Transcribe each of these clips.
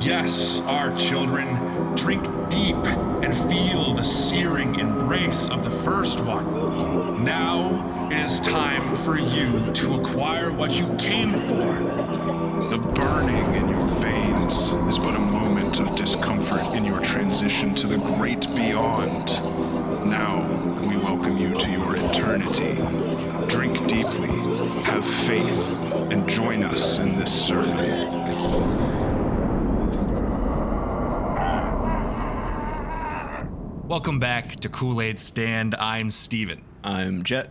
Yes, our children, drink deep and feel the searing embrace of the first one. Now it is time for you to acquire what you came for. The burning in your veins is but a moment of discomfort in your transition to the great beyond. Now we welcome you to your eternity. Drink deeply, have faith, and join us in this sermon. Welcome back to Koolaid Stand. I'm Steven. I'm Jett.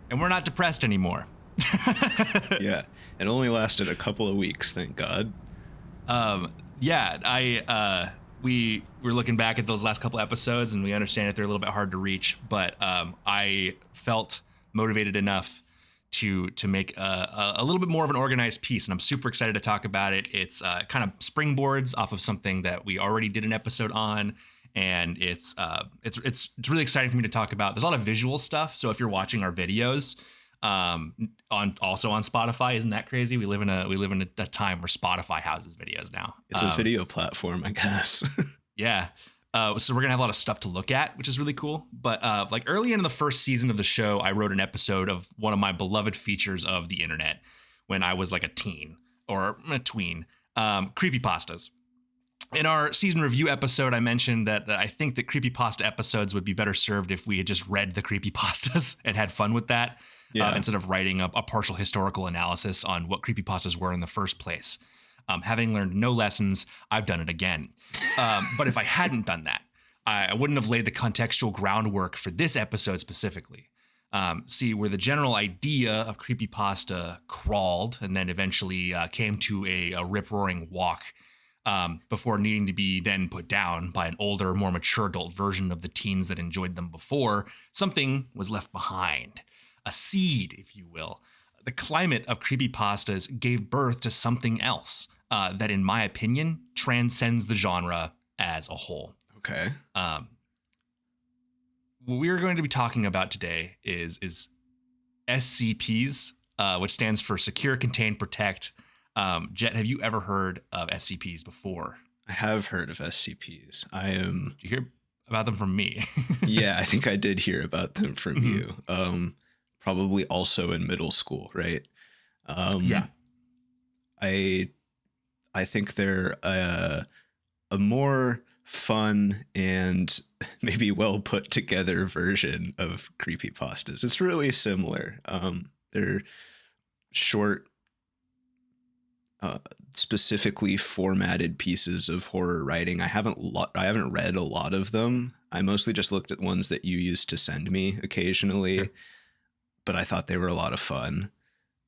And we're not depressed anymore. Yeah, it only lasted a couple of weeks, thank God. We were looking back at those last couple episodes, and we understand that they're a little bit hard to reach, but I felt motivated enough to make a little bit more of an organized piece, and I'm super excited to talk about it. It's kind of springboards off of something that we already did an episode on. And it's really exciting for me to talk about. There's a lot of visual stuff. So if you're watching our videos, on Spotify, isn't that crazy? We live in a time where Spotify houses videos now. It's a video platform, I guess. Yeah. So we're gonna have a lot of stuff to look at, which is really cool. But like early in the first season of the show, I wrote an episode of one of my beloved features of the internet when I was like a teen or a tween, creepypastas. In our season review episode, I mentioned that I think that creepypasta episodes would be better served if we had just read the creepypastas and had fun with that, instead of writing a partial historical analysis on what creepypastas were in the first place. Having learned no lessons, I've done it again. But if I hadn't done that, I wouldn't have laid the contextual groundwork for this episode specifically. See, where the general idea of creepypasta crawled and then eventually came to a rip-roaring walk, before needing to be then put down by an older, more mature adult version of the teens that enjoyed them before, something was left behind. A seed, if you will. The climate of creepypastas gave birth to something else that, in my opinion, transcends the genre as a whole. Okay. What we're going to be talking about today is SCPs, which stands for Secure, Contain, Protect. Jett, have you ever heard of SCPs before? I have heard of SCPs. Did you hear about them from me? Yeah, I think I did hear about them from you. Probably also in middle school, right? Yeah. I think they're a more fun and maybe well put together version of creepypastas. It's really similar. They're short, specifically formatted pieces of horror writing. I haven't read a lot of them. I mostly just looked at ones that you used to send me occasionally, sure. But I thought they were a lot of fun.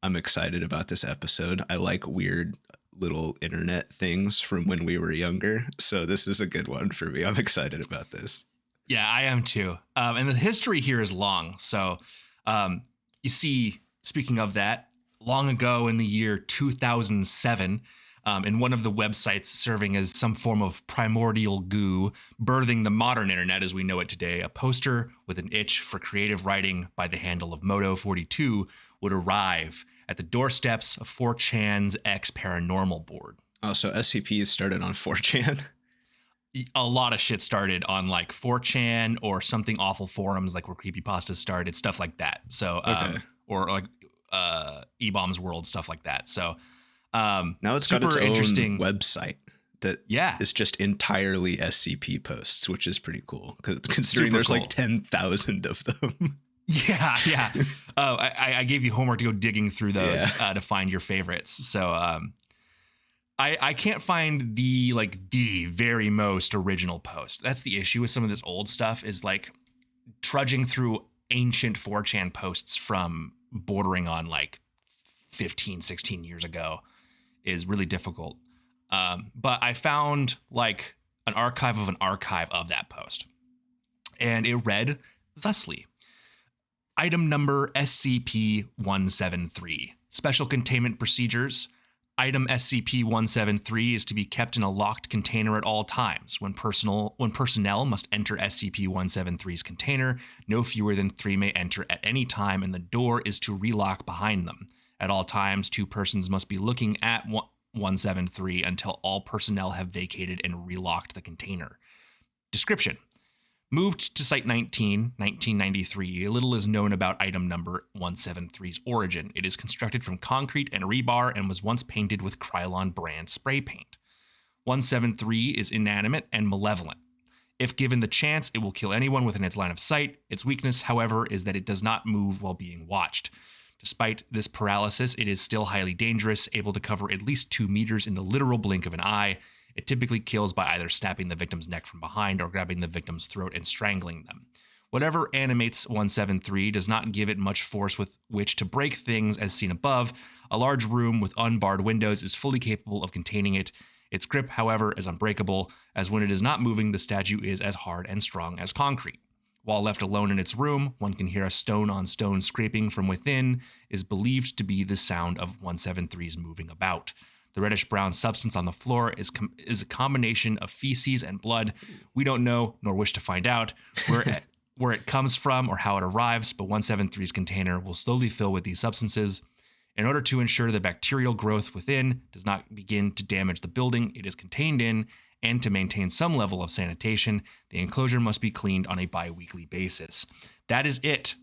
I'm excited about this episode. I like weird little internet things from when we were younger, so this is a good one for me. I'm excited about this. Yeah, I am too. And the history here is long. So you see, speaking of that, long ago in the year 2007, in one of the websites serving as some form of primordial goo, birthing the modern internet as we know it today, a poster with an itch for creative writing by the handle of Moto42 would arrive at the doorsteps of 4chan's X-Paranormal board. Oh, so SCPs started on 4chan? A lot of shit started on like 4chan or something awful forums like where creepypastas started, stuff like that. So, okay. Or like E-Bombs World, stuff like that. So now it's got its own website that is just entirely SCP posts, which is pretty cool considering there's like 10,000 of them. Yeah. I gave you homework to go digging through those to find your favorites. So I can't find the very most original post. That's the issue with some of this old stuff, is like trudging through ancient 4chan posts from bordering on like 15, 16 years ago is really difficult. But I found like an archive of that post. And it read thusly: item number SCP-173, special containment procedures. Item SCP-173 is to be kept in a locked container at all times. When personnel must enter SCP-173's container, no fewer than 3 may enter at any time, and the door is to relock behind them. At all times, 2 persons must be looking at 173 until all personnel have vacated and relocked the container. Description. Moved to Site 19, 1993, little is known about item number 173's origin. It is constructed from concrete and rebar and was once painted with Krylon brand spray paint. 173 is inanimate and malevolent. If given the chance, it will kill anyone within its line of sight. Its weakness, however, is that it does not move while being watched. Despite this paralysis, it is still highly dangerous, able to cover at least 2 meters in the literal blink of an eye. It typically kills by either snapping the victim's neck from behind or grabbing the victim's throat and strangling them. Whatever animates 173 does not give it much force with which to break things as seen above. A large room with unbarred windows is fully capable of containing it. Its grip, however, is unbreakable, as when it is not moving, the statue is as hard and strong as concrete. While left alone in its room, one can hear a stone-on-stone scraping from within, is believed to be the sound of 173's moving about. The reddish-brown substance on the floor is a combination of feces and blood. We don't know, nor wish to find out, where it comes from or how it arrives, but 173's container will slowly fill with these substances. In order to ensure the bacterial growth within does not begin to damage the building it is contained in, and to maintain some level of sanitation, the enclosure must be cleaned on a bi-weekly basis. That is it.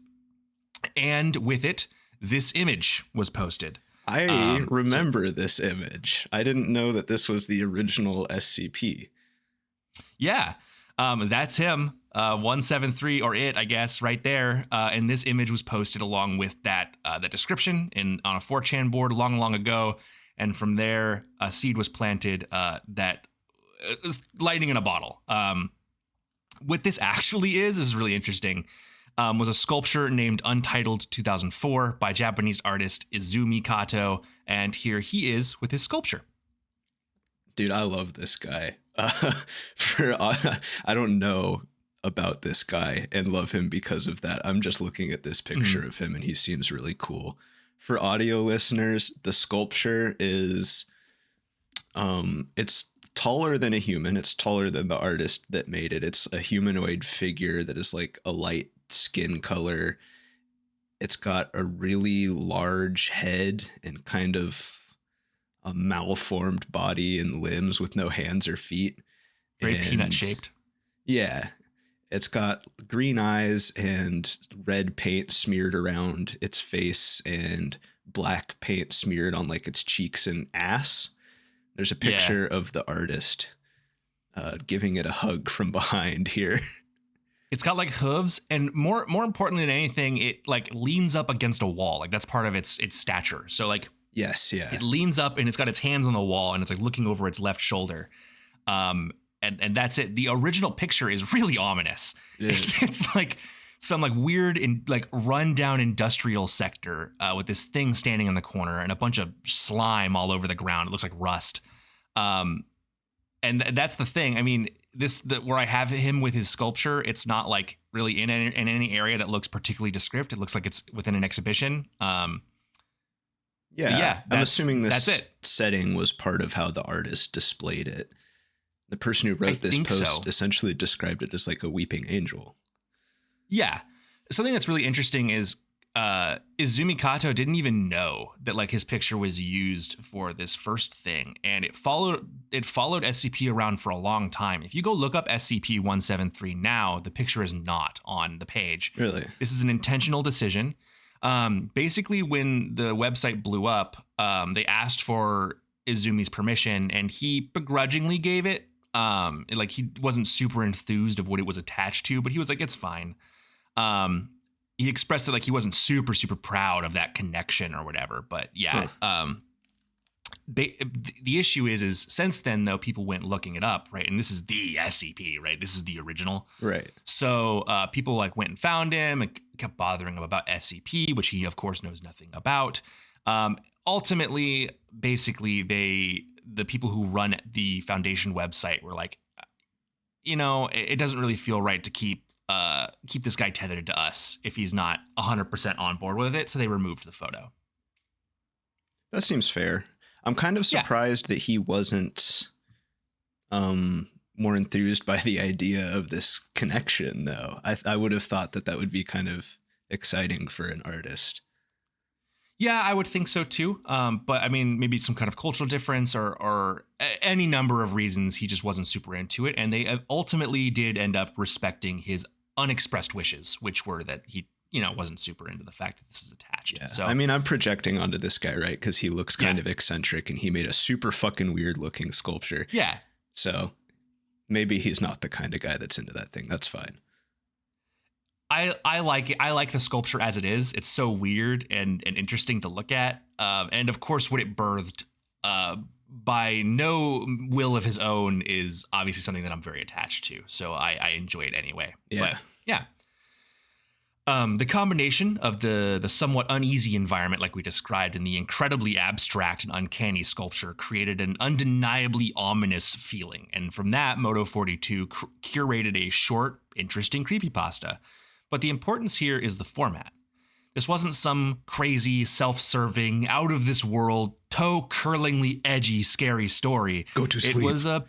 And with it, this image was posted. I remember this image. I didn't know that this was the original SCP. Yeah, that's him. 173, or it, I guess, right there. And this image was posted along with that description on a 4chan board long ago. And from there, a seed was planted that was lightning in a bottle. What this actually is really interesting. Was a sculpture named Untitled 2004 by Japanese artist Izumi Kato, and here he is with his sculpture. Dude, I love this guy. I don't know about this guy and love him because of that. I'm just looking at this picture of him and he seems really cool. For audio listeners, the sculpture is it's taller than a human. It's taller than the artist that made it. It's a humanoid figure that is like a light skin color. It's got a really large head and kind of a malformed body and limbs with no hands or feet. Very peanut shaped. Yeah. It's got green eyes and red paint smeared around its face and black paint smeared on like its cheeks and ass. There's a picture of the artist giving it a hug from behind here. It's got like hooves, and more importantly than anything, it like leans up against a wall. Like that's part of its stature. So like, yes, yeah, it leans up and it's got its hands on the wall and it's like looking over its left shoulder. And that's it. The original picture is really ominous. It's like some like weird and like rundown industrial sector with this thing standing in the corner and a bunch of slime all over the ground. It looks like rust. And that's the thing. I mean, where I have him with his sculpture, it's not like really in any area that looks particularly descriptive. It looks like it's within an exhibition. Yeah, I'm assuming this setting was part of how the artist displayed it. The person who wrote this post essentially described it as like a weeping angel. Yeah. Something that's really interesting is Izumi Kato didn't even know that like his picture was used for this first thing, and it followed SCP around for a long time. If you go look up SCP-173 now, the picture is not on the page. Really? This is an intentional decision. Basically, when the website blew up, they asked for Izumi's permission, and he begrudgingly gave it. Like he wasn't super enthused of what it was attached to, but he was like, it's fine. He expressed it like he wasn't super proud of that connection or whatever. But yeah, the issue is since then, though, people went looking it up, right? And this is the SCP, right? This is the original. Right. So people like went and found him and kept bothering him about SCP, which he, of course, knows nothing about. Ultimately, basically, the people who run the Foundation website were like, you know, it doesn't really feel right to keep this guy tethered to us if he's not 100% on board with it. So they removed the photo. That seems fair. I'm kind of surprised that he wasn't more enthused by the idea of this connection, though. I would have thought that would be kind of exciting for an artist. Yeah, I would think so too. But I mean, maybe some kind of cultural difference or any number of reasons he just wasn't super into it. And they ultimately did end up respecting his unexpressed wishes, which were that he, wasn't super into the fact that this was attached. Yeah. So I mean, I'm projecting onto this guy, right? Because he looks kind of eccentric and he made a super fucking weird looking sculpture. yeah. So maybe he's not the kind of guy that's into that thing. That's fine. I like it. I like the sculpture as it is. It's so weird and interesting to look at. And of course, what it birthed by no will of his own is obviously something that I'm very attached to. So I enjoy it anyway. Yeah. But yeah. The combination of the somewhat uneasy environment like we described and the incredibly abstract and uncanny sculpture created an undeniably ominous feeling. And from that, Moto 42 curated a short, interesting creepypasta. But the importance here is the format. This wasn't some crazy, self-serving, out-of-this-world, toe-curlingly edgy, scary story. Go to sleep. It was a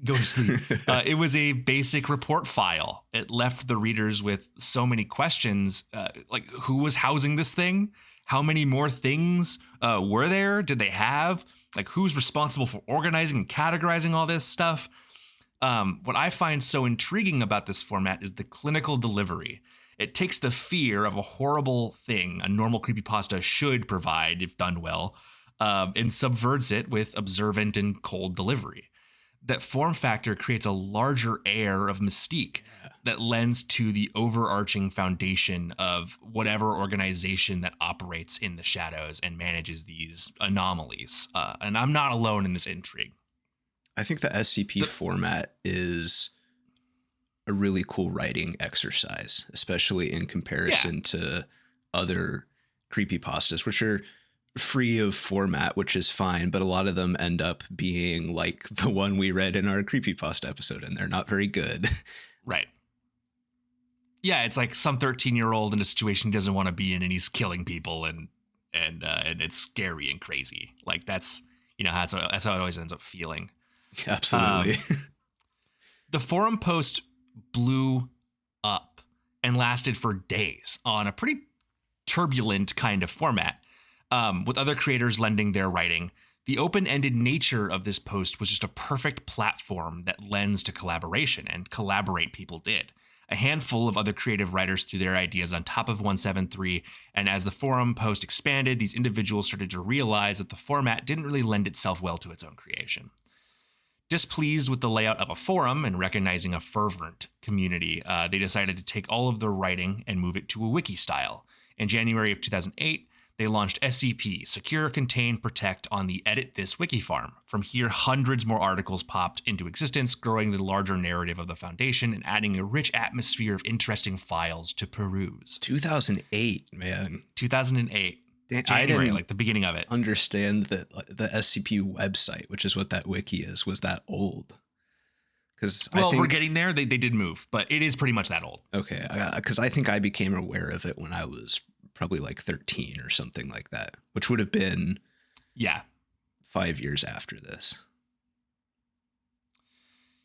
go to sleep. It was a basic report file. It left the readers with so many questions, like who was housing this thing? How many more things were there? Did they have? Like who's responsible for organizing and categorizing all this stuff? What I find so intriguing about this format is the clinical delivery. It takes the fear of a horrible thing a normal creepypasta should provide if done well, and subverts it with observant and cold delivery. That form factor creates a larger air of mystique that lends to the overarching foundation of whatever organization that operates in the shadows and manages these anomalies. And I'm not alone in this intrigue. I think the SCP format is a really cool writing exercise, especially in comparison to other creepypastas, which are free of format, which is fine, but a lot of them end up being like the one we read in our creepypasta episode, and they're not very good. Right. Yeah, it's like some 13-year-old in a situation he doesn't want to be in, and he's killing people, and it's scary and crazy. Like that's how it always ends up feeling. Absolutely. The forum post blew up and lasted for days on a pretty turbulent kind of format, with other creators lending their writing. The open-ended nature of this post was just a perfect platform that lends to collaboration, and collaborate people did. A handful of other creative writers threw their ideas on top of 173, and as the forum post expanded, these individuals started to realize that the format didn't really lend itself well to its own creation. Displeased with the layout of a forum and recognizing a fervent community, they decided to take all of their writing and move it to a wiki style. In January of 2008, they launched SCP, Secure, Contain, Protect, on the Edit This wiki farm. From here, hundreds more articles popped into existence, growing the larger narrative of the Foundation and adding a rich atmosphere of interesting files to peruse. 2008, man. 2008. I January, didn't like the beginning of it. understand that the SCP website, which is what that wiki is, was that old. Because We're getting there. They did move, but it is pretty much that old. Okay, because I think I became aware of it when I was probably like 13 or something like that, which would have been 5 years after this.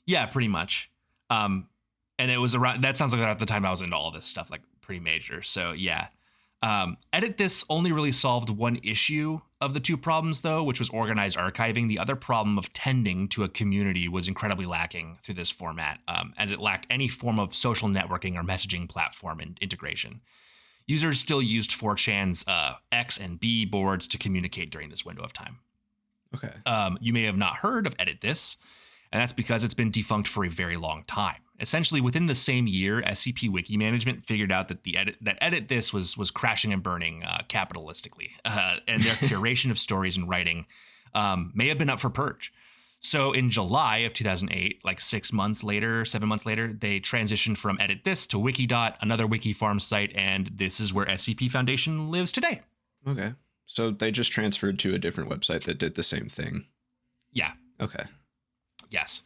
Yeah, pretty much. And it was around, that sounds like at the time I was into all this stuff, like pretty major. So yeah. Edit This only really solved one issue of the two problems, though, which was organized archiving. The other problem of tending to a community was incredibly lacking through this format, as it lacked any form of social networking or messaging platform and integration. Users still used 4chan's X and B boards to communicate during this window of time. Okay. You may have not heard of Edit This, and that's because it's been defunct for a very long time. Essentially, within the same year, SCP Wiki management figured out that Edit This was crashing and burning capitalistically, and their curation of stories and writing may have been up for purge. So in July of 2008, like 7 months later, they transitioned from Edit This to Wikidot, another wiki farm site, and this is where SCP Foundation lives today. Okay. So they just transferred to a different website that did the same thing. Yeah. Okay. Yes.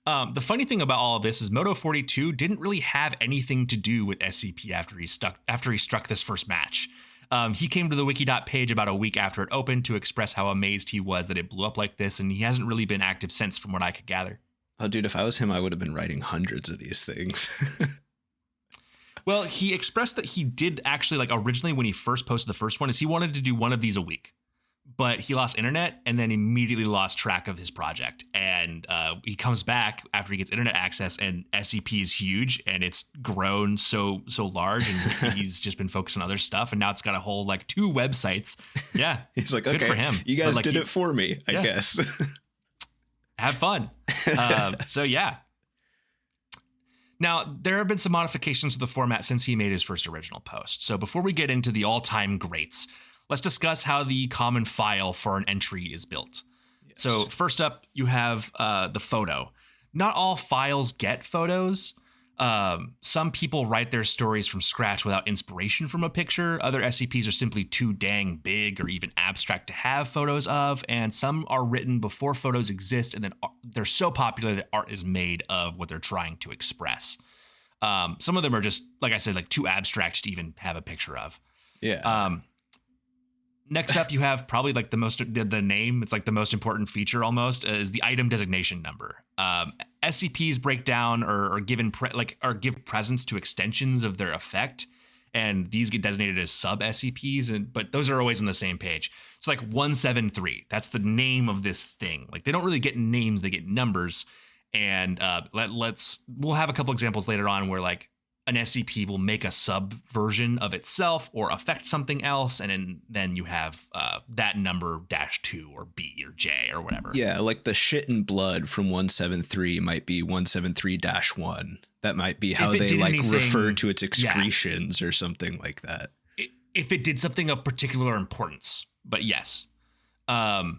The funny thing about all of this is Moto 42 didn't really have anything to do with SCP after he struck this first match. He came to the Wikidot page about a week after it opened to express how amazed he was that it blew up like this, and he hasn't really been active since, from what I could gather. Oh, dude, if I was him, I would have been writing hundreds of these things. Well, he expressed that he did actually, like, originally when he first posted the first one, is he wanted to do one of these a week. But he lost internet and then immediately lost track of his project. And he comes back after he gets internet access, and SCP is huge and it's grown so large, and he's just been focused on other stuff. And now it's got a whole like 2 websites. Yeah, He's like, good okay, for him. you guys But, like, did it for me, I guess. Have fun. So yeah. Now, there have been some modifications to the format since he made his first original post. So before we get into the all-time greats, let's discuss how the common file for an entry is built. Yes. So first up, you have the photo. Not all files get photos. Some people write their stories from scratch without inspiration from a picture. Other SCPs are simply too dang big or even abstract to have photos of. And some are written before photos exist, and then they're so popular that art is made of what they're trying to express. Some of them are just, like I said, like too abstract to even have a picture of. Yeah. Next up, you have probably like the name. It's like the most important feature almost is the item designation number. SCPs break down or give presence to extensions of their effect, and these get designated as sub SCPs. But those are always on the same page. It's like 173. That's the name of this thing. Like they don't really get names; they get numbers. And we'll have a couple examples later on where like an SCP will make a sub version of itself or affect something else, and then you have that number -2 or B or J or whatever. Yeah, like the shit and blood from 173 might be 173-1. That might be how they like refer to its excretions or something like that. If it did something of particular importance, but yes. Then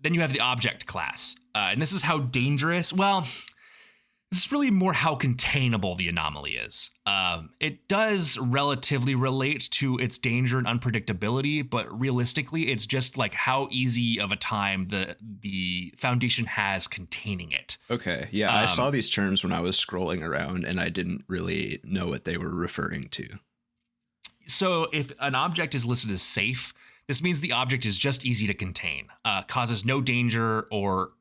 you have the object class, and this is how dangerous. Well, this is really more how containable the anomaly is. It does relatively relate to its danger and unpredictability, but realistically, it's just like how easy of a time the Foundation has containing it. Okay, yeah, I saw these terms when I was scrolling around, and I didn't really know what they were referring to. So if an object is listed as safe, this means the object is just easy to contain, causes no danger, or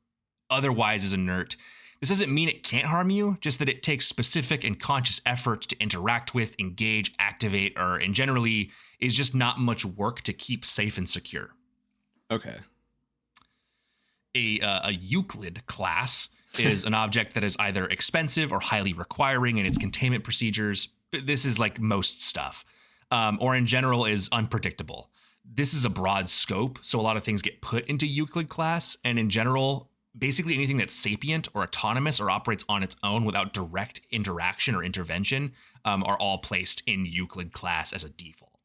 otherwise is inert. This doesn't mean it can't harm you, just that it takes specific and conscious effort to interact with, engage, activate, and generally is just not much work to keep safe and secure. Okay. A Euclid class is an object that is either expensive or highly requiring in its containment procedures. This is like most stuff. Or in general is unpredictable. This is a broad scope, so a lot of things get put into Euclid class, and in general, basically anything that's sapient or autonomous or operates on its own without direct interaction or intervention are all placed in Euclid class as a default.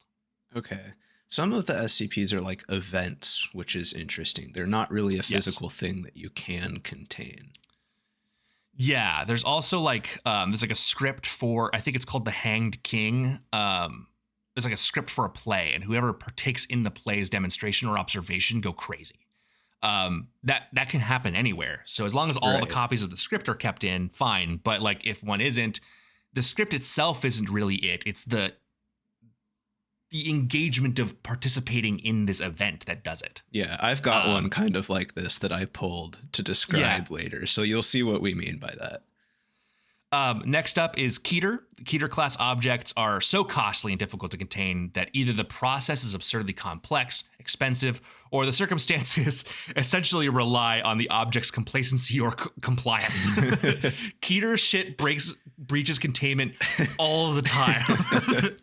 Okay. Some of the SCPs are like events, which is interesting. They're not really a physical thing that you can contain. Yeah, there's also like there's like a script for, I think it's called the Hanged King. There's like a script for a play, and whoever partakes in the play's demonstration or observation go crazy. That can happen anywhere. So as long as all the copies of the script are kept in, fine. But like if one isn't, the script itself isn't really it. It's the engagement of participating in this event that does it. Yeah, I've got one kind of like this that I pulled to describe later. So you'll see what we mean by that. Next up is Keter. The Keter class objects are so costly and difficult to contain that either the process is absurdly complex, expensive, or the circumstances essentially rely on the object's complacency or compliance. Keter shit breaches containment all the time.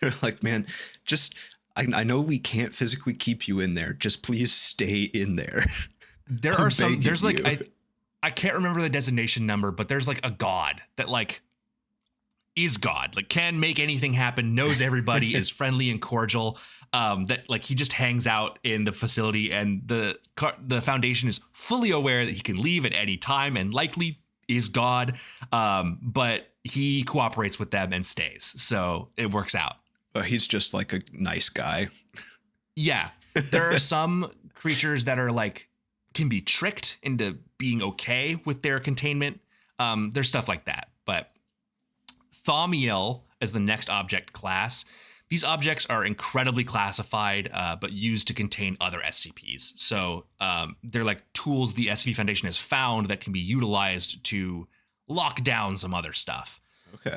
They're like, man, just I know we can't physically keep you in there. Just please stay in there. There are some. There's like I can't remember the designation number, but there's like a god that like is God, like can make anything happen, knows everybody, is friendly and cordial. That like he just hangs out in the facility, and the Foundation is fully aware that he can leave at any time and likely is God. But he cooperates with them and stays, so it works out. But he's just like a nice guy. Yeah, there are some creatures that are like can be tricked into being okay with their containment. There's stuff like that. But Thaumiel is the next object class. These objects are incredibly classified, but used to contain other SCPs. So they're like tools the SCP Foundation has found that can be utilized to lock down some other stuff. Okay.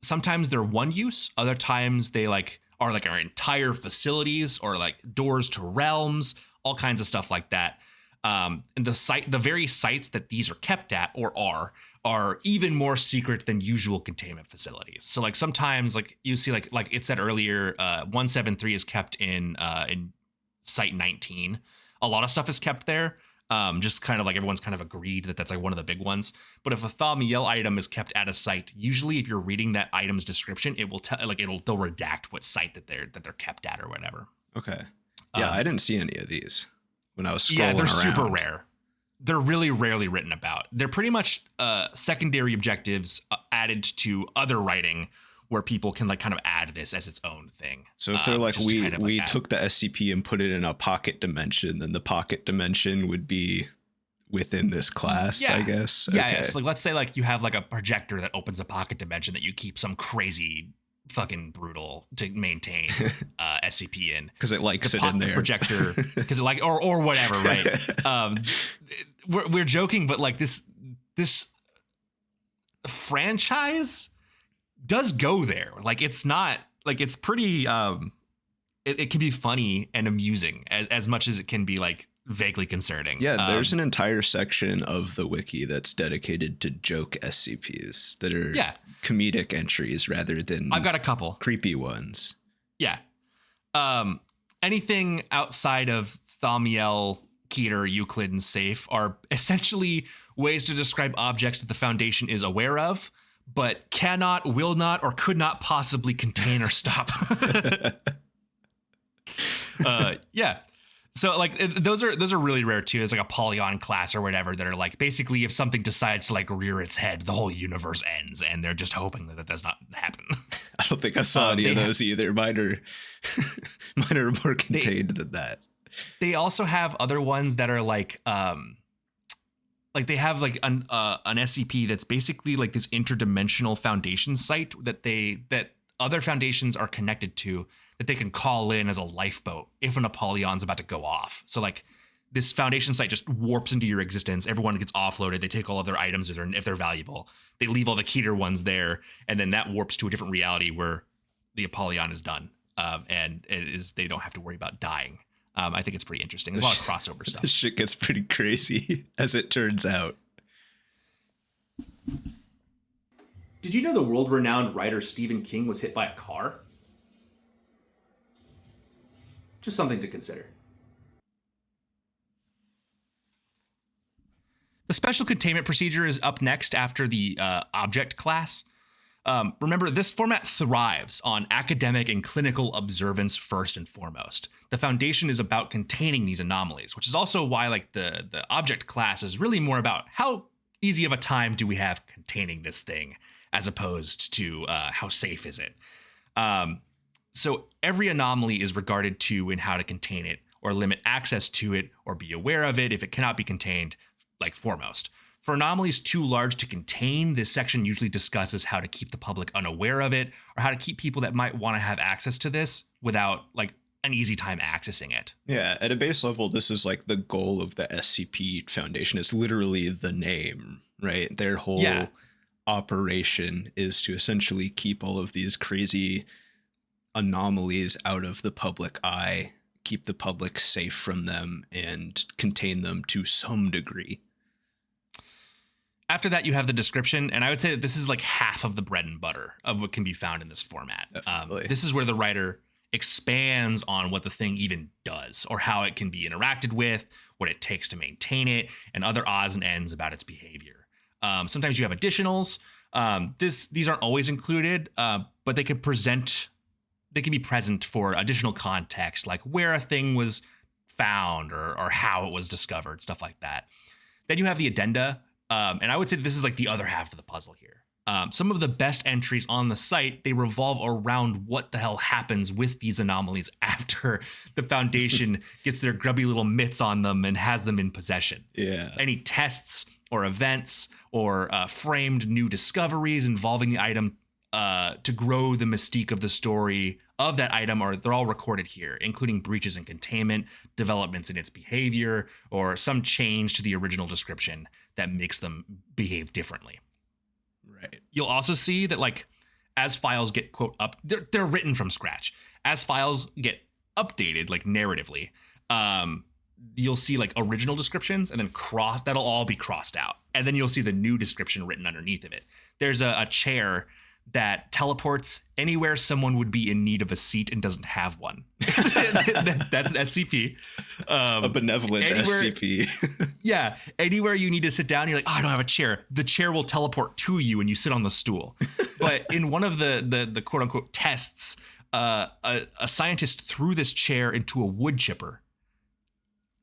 sometimes they're one use, other times they like are like our entire facilities or like doors to realms, all kinds of stuff like that. And the very sites that these are kept at or are even more secret than usual containment facilities. So like sometimes like you see like it said earlier, 173 is kept in site 19. A lot of stuff is kept there. Just kind of like everyone's kind of agreed that that's like one of the big ones. But if a Thaumiel item is kept at a site, usually if you're reading that item's description, it will tell like they'll redact what site that they're kept at or whatever. Okay. Yeah, I didn't see any of these when I was scrolling Yeah, they're around. super rare. They're really rarely written about. They're pretty much secondary objectives added to other writing where people can like kind of add this as its own thing. So if they're like, we took the SCP and put it in a pocket dimension, then the pocket dimension would be within this class, I guess. Yeah, okay. yes. Like let's say like you have like a projector that opens a pocket dimension that you keep some crazy fucking brutal to maintain SCP in. Because it likes it in there. Projector, because it like or whatever, right? We're joking, but like this franchise does go there. Like it's not like it's pretty it can be funny and amusing as much as it can be like vaguely concerning. Yeah, there's an entire section of the wiki that's dedicated to joke SCPs that are comedic entries rather than I've got a couple creepy ones. Yeah. Anything outside of Thaumiel, Keter, Euclid, and Safe are essentially ways to describe objects that the Foundation is aware of, but cannot, will not, or could not possibly contain or stop. Yeah. So like those are really rare too. It's like a Polygon class or whatever that are like basically if something decides to like rear its head, the whole universe ends, and they're just hoping that does not happen. I don't think I saw any of those either. Mine are more contained than that. They also have other ones that are like they have like an SCP that's basically like this interdimensional Foundation site that other Foundations are connected to, that they can call in as a lifeboat if an Apollyon's about to go off. So like this Foundation site just warps into your existence. Everyone gets offloaded. They take all of their items if they're valuable. They leave all the Keter ones there, and then that warps to a different reality where the Apollyon is done, and they don't have to worry about dying. I think it's pretty interesting. There's a lot of crossover stuff. This shit gets pretty crazy, as it turns out. Did you know the world-renowned writer Stephen King was hit by a car? Just something to consider. The special containment procedure is up next after the object class. Remember, this format thrives on academic and clinical observance first and foremost. The Foundation is about containing these anomalies, which is also why like the object class is really more about how easy of a time do we have containing this thing, as opposed to how safe is it. So every anomaly is regarded to in how to contain it or limit access to it or be aware of it if it cannot be contained, like foremost. For anomalies too large to contain, this section usually discusses how to keep the public unaware of it or how to keep people that might want to have access to this without like an easy time accessing it. Yeah, at a base level, this is like the goal of the SCP Foundation. It's literally the name, right? Their whole operation is to essentially keep all of these crazy anomalies out of the public eye, keep the public safe from them, and contain them to some degree. After that, you have the description, and I would say that this is like half of the bread and butter of what can be found in this format. This is where the writer expands on what the thing even does, or how it can be interacted with, what it takes to maintain it, and other odds and ends about its behavior. Sometimes you have additionals. These aren't always included, but they can be present for additional context, like where a thing was found or how it was discovered, stuff like that. Then you have the addenda. And I would say this is like the other half of the puzzle here. Some of the best entries on the site, they revolve around what the hell happens with these anomalies after the Foundation gets their grubby little mitts on them and has them in possession. Yeah. Any tests or events or framed new discoveries involving the item to grow the mystique of the story of that item, they're all recorded here, including breaches in containment, developments in its behavior, or some change to the original description that makes them behave differently. Right. You'll also see that like as files get quote up, they're written from scratch. As files get updated, like narratively, you'll see like original descriptions and then that'll all be crossed out. And then you'll see the new description written underneath of it. There's a chair that teleports anywhere someone would be in need of a seat and doesn't have one. That's an SCP. A benevolent SCP. Yeah. Anywhere you need to sit down, you're like, oh, I don't have a chair. The chair will teleport to you and you sit on the stool. But in one of the quote unquote tests, a scientist threw this chair into a wood chipper.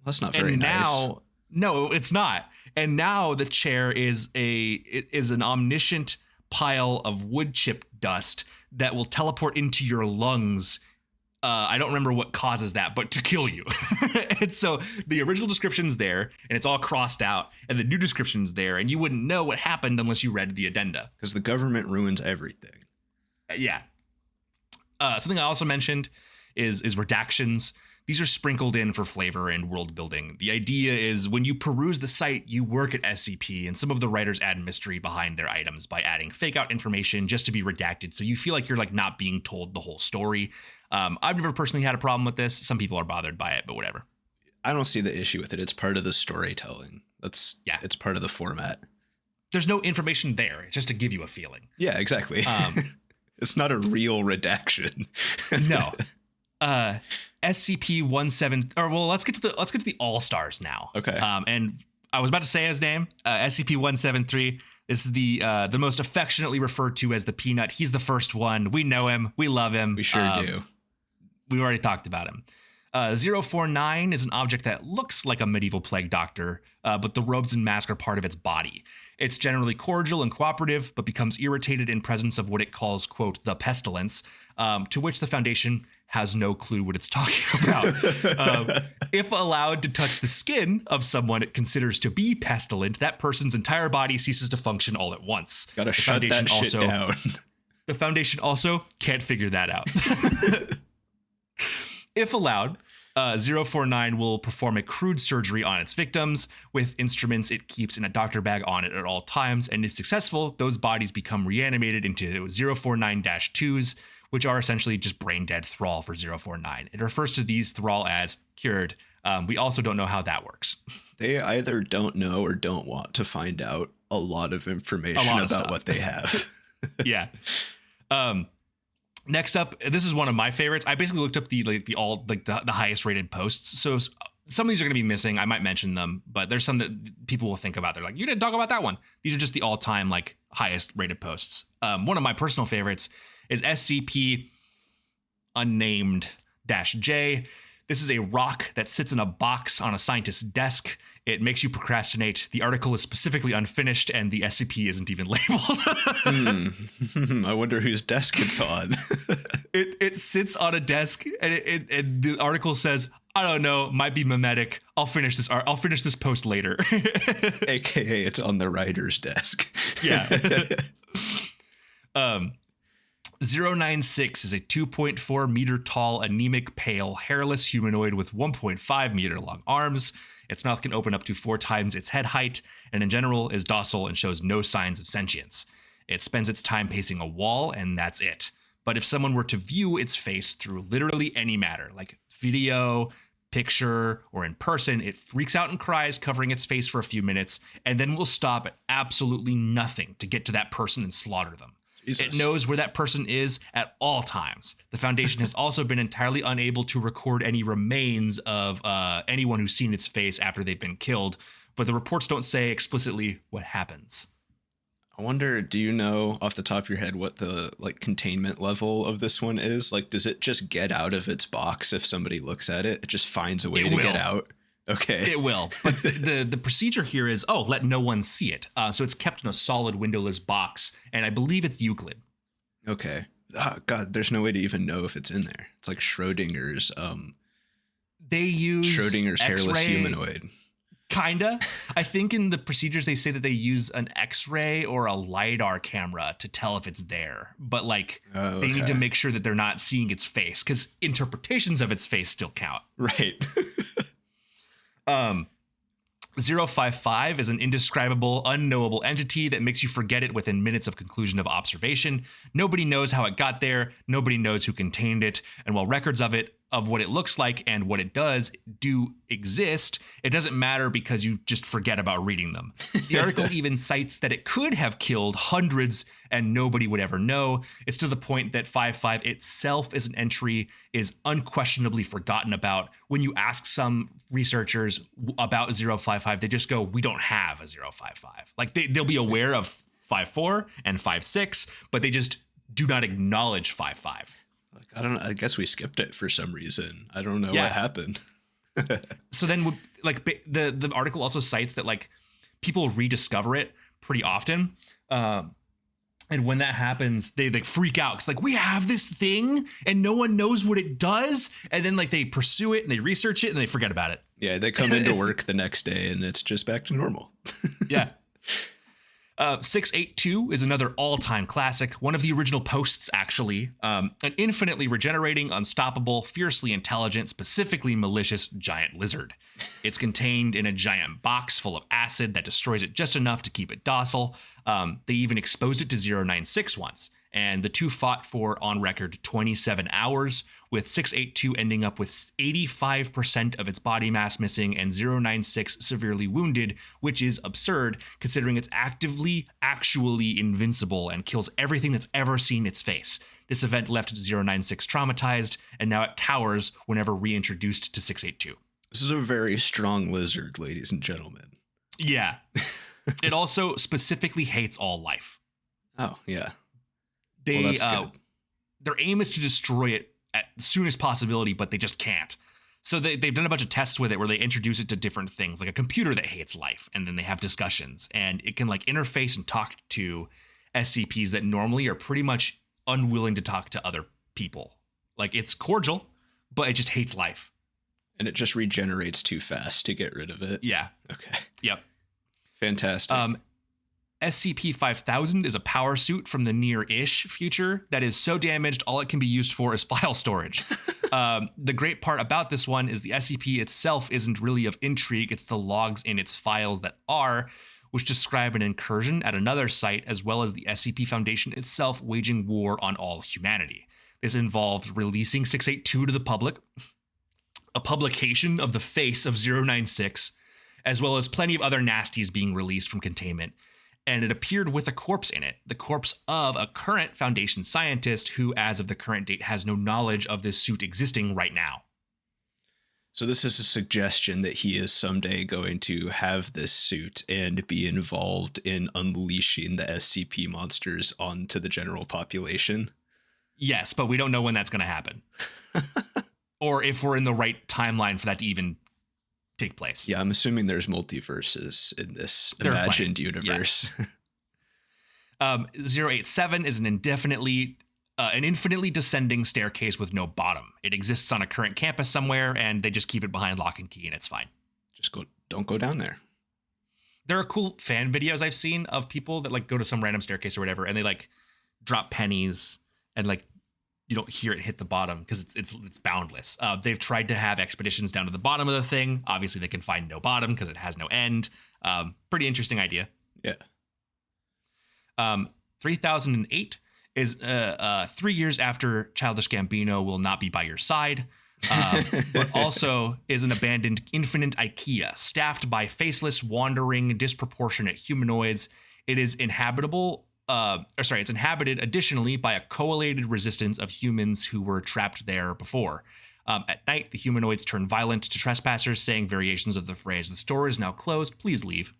That's not very nice. No, it's not. And now the chair is an omniscient pile of wood chip dust that will teleport into your lungs. I don't remember what causes that, but to kill you. And so the original description's there and it's all crossed out, and the new description's there, and you wouldn't know what happened unless you read the addenda. Because the government ruins everything. Yeah. Something I also mentioned is redactions. These are sprinkled in for flavor and world building. The idea is when you peruse the site, you work at SCP, and some of the writers add mystery behind their items by adding fake out information just to be redacted, so you feel like you're like not being told the whole story. I've never personally had a problem with this. Some people are bothered by it, but whatever. I don't see the issue with it. It's part of the storytelling. It's part of the format. There's no information there. It's just to give you a feeling. Yeah, exactly. It's not a real redaction. No. SCP-17, or well, let's get to the All-Stars now. Okay. And I was about to say his name, SCP-173. This is the most affectionately referred to as the Peanut. He's the first one. We know him. We love him. We sure do. We already talked about him. 049 is an object that looks like a medieval plague doctor, but the robes and mask are part of its body. It's generally cordial and cooperative, but becomes irritated in presence of what it calls, quote, the pestilence, to which the Foundation has no clue what it's talking about. If allowed to touch the skin of someone it considers to be pestilent, that person's entire body ceases to function all at once. Gotta shut that shit down. The Foundation also can't figure that out. If allowed, 049 will perform a crude surgery on its victims with instruments it keeps in a doctor bag on it at all times, and if successful, those bodies become reanimated into 049-2s, which are essentially just brain-dead thrall for 049. It refers to these thrall as cured. We also don't know how that works. They either don't know or don't want to find out a lot of information about what they have. Yeah. Next up, this is one of my favorites. I basically looked up the highest rated posts. So some of these are going to be missing. I might mention them, but there's some that people will think about. They're like, you didn't talk about that one. These are just the all-time like highest rated posts. One of my personal favorites is SCP unnamed-J. This is a rock that sits in a box on a scientist's desk. It makes you procrastinate. The article is specifically unfinished, and the SCP isn't even labeled. I wonder whose desk it's on. It sits on a desk, and the article says, I don't know, might be mimetic. I'll finish this post later. AKA it's on the writer's desk. Yeah. 096 is a 2.4 meter tall, anemic, pale, hairless humanoid with 1.5 meter long arms. Its mouth can open up to 4 times its head height, and in general is docile and shows no signs of sentience. It spends its time pacing a wall, and that's it. But if someone were to view its face through literally any matter, like video, picture, or in person, it freaks out and cries, covering its face for a few minutes, and then will stop at absolutely nothing to get to that person and slaughter them. Jesus. It knows where that person is at all times. The Foundation has also been entirely unable to record any remains of anyone who's seen its face after they've been killed, but the reports don't say explicitly what happens. I wonder, do you know off the top of your head what the containment level of this one is? Like, does it just get out of its box if somebody looks at it? It just finds a way to get out? Okay. It will. But the procedure here is, let no one see it. So it's kept in a solid windowless box, and I believe it's Euclid. Okay. Oh, God, there's no way to even know if it's in there. It's like Schrodinger's. They use Schrodinger's X-ray, hairless humanoid. Kinda. I think in the procedures they say that they use an X-ray or a LiDAR camera to tell if it's there. But they need to make sure that they're not seeing its face, because interpretations of its face still count. Right. 055 is an indescribable, unknowable entity that makes you forget it within minutes of conclusion of observation. Nobody knows how it got there. Nobody knows who contained it. And while records of what it looks like and what it does do exist, it doesn't matter because you just forget about reading them. The article even cites that it could have killed hundreds and nobody would ever know. It's to the point that 55 itself as an entry is unquestionably forgotten about. When you ask some researchers about 055, they just go, we don't have a 055. Like they'll be aware of 54 and 56, but they just do not acknowledge 55. Like, I don't know. I guess we skipped it for some reason. I don't know what happened. So then, like, the article also cites that like people rediscover it pretty often, and when that happens, they like freak out because like we have this thing and no one knows what it does, and then like they pursue it and they research it and they forget about it. Yeah, they come into work the next day and it's just back to normal. Yeah. 682 is another all-time classic, one of the original posts, actually. An infinitely regenerating, unstoppable, fiercely intelligent, specifically malicious giant lizard. It's contained in a giant box full of acid that destroys it just enough to keep it docile. They even exposed it to 096 once, and the two fought for, on record, 27 hours, with 682 ending up with 85% of its body mass missing and 096 severely wounded, which is absurd considering it's actually invincible and kills everything that's ever seen its face. This event left 096 traumatized, and now it cowers whenever reintroduced to 682. This is a very strong lizard, ladies and gentlemen. Yeah. It also specifically hates all life. Oh, yeah. They their aim is to destroy it as soon as possibility, but they just can't. So they've done a bunch of tests with it where they introduce it to different things, like a computer that hates life, and then they have discussions, and it can like interface and talk to SCPs that normally are pretty much unwilling to talk to other people. Like it's cordial, but it just hates life. And it just regenerates too fast to get rid of it. Yeah. Okay. Yep. Fantastic. SCP-5000 is a power suit from the near-ish future that is so damaged all it can be used for is file storage. The great part about this one is the SCP itself isn't really of intrigue. It's the logs in its files that are, which describe an incursion at another site, as well as the SCP Foundation itself waging war on all humanity. This involved releasing 682 to the public, a publication of the face of 096, as well as plenty of other nasties being released from containment. And it appeared with a corpse in it, the corpse of a current Foundation scientist who, as of the current date, has no knowledge of this suit existing right now. So this is a suggestion that he is someday going to have this suit and be involved in unleashing the SCP monsters onto the general population. Yes, but we don't know when that's going to happen. Or if we're in the right timeline for that to even take place. Yeah, I'm assuming there's multiverses in this imagined universe. Yeah. 087 is an infinitely descending staircase with no bottom. It exists on a current campus somewhere, and they just keep it behind lock and key, and it's fine. Don't go down there. There are cool fan videos I've seen of people that like go to some random staircase or whatever, and they like drop pennies, and like you don't hear it hit the bottom because it's boundless. They've tried to have expeditions down to the bottom of the thing. Obviously, they can find no bottom because it has no end. Pretty interesting idea. Yeah. 3008 is 3 years after Childish Gambino will not be by your side, but also is an abandoned infinite IKEA staffed by faceless, wandering, disproportionate humanoids. It is it's inhabited additionally by a collated resistance of humans who were trapped there before. At night, the humanoids turn violent to trespassers, saying variations of the phrase, "The store is now closed, please leave."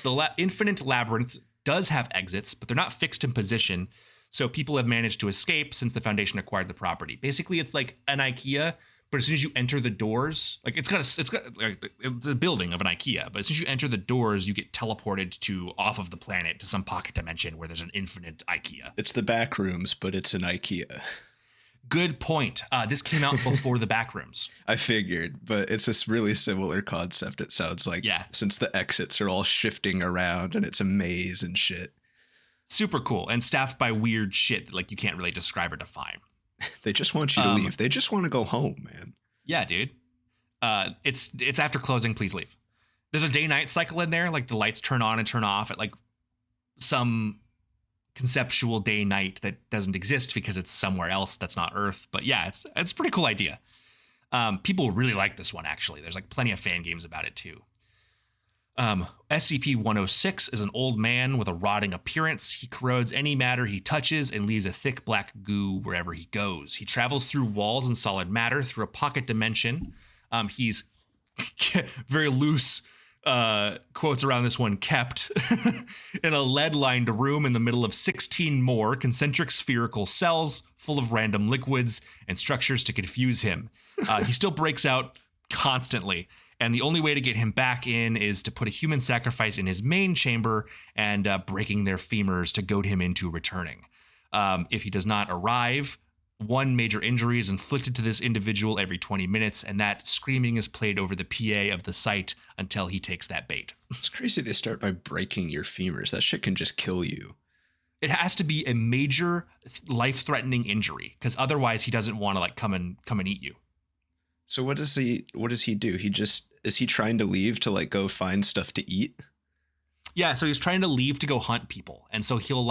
The infinite labyrinth does have exits, but they're not fixed in position, so people have managed to escape since the Foundation acquired the property. Basically, it's like an IKEA, but as soon as you enter the doors, like it's a building of an IKEA, but as soon as you enter the doors, you get teleported to off of the planet to some pocket dimension where there's an infinite IKEA. It's the back rooms, but it's an IKEA. Good point. This came out before the back rooms. I figured, but it's this really similar concept. It sounds like, yeah, since the exits are all shifting around and it's a maze and shit. Super cool, and staffed by weird shit that like you can't really describe or define. They just want you to leave. They just want to go home, man. Yeah, dude. It's after closing, please leave. There's a day-night cycle in there, like the lights turn on and turn off at like some conceptual day-night that doesn't exist because it's somewhere else that's not Earth. But yeah, it's a pretty cool idea. People really like this one, actually. There's like plenty of fan games about it too. SCP-106 is an old man with a rotting appearance. He corrodes any matter he touches and leaves a thick black goo wherever he goes. He travels through walls and solid matter through a pocket dimension. He's very loose quotes around this one, kept in a lead-lined room in the middle of 16 more concentric spherical cells full of random liquids and structures to confuse him. He still breaks out constantly, and the only way to get him back in is to put a human sacrifice in his main chamber and breaking their femurs to goad him into returning. If he does not arrive, one major injury is inflicted to this individual every 20 minutes, and that screaming is played over the PA of the site until he takes that bait. It's crazy they start by breaking your femurs. That shit can just kill you. It has to be a major life-threatening injury, because otherwise he doesn't want to like come and eat you. So what does he do? Is he trying to leave to like go find stuff to eat? Yeah, so he's trying to leave to go hunt people, and so he'll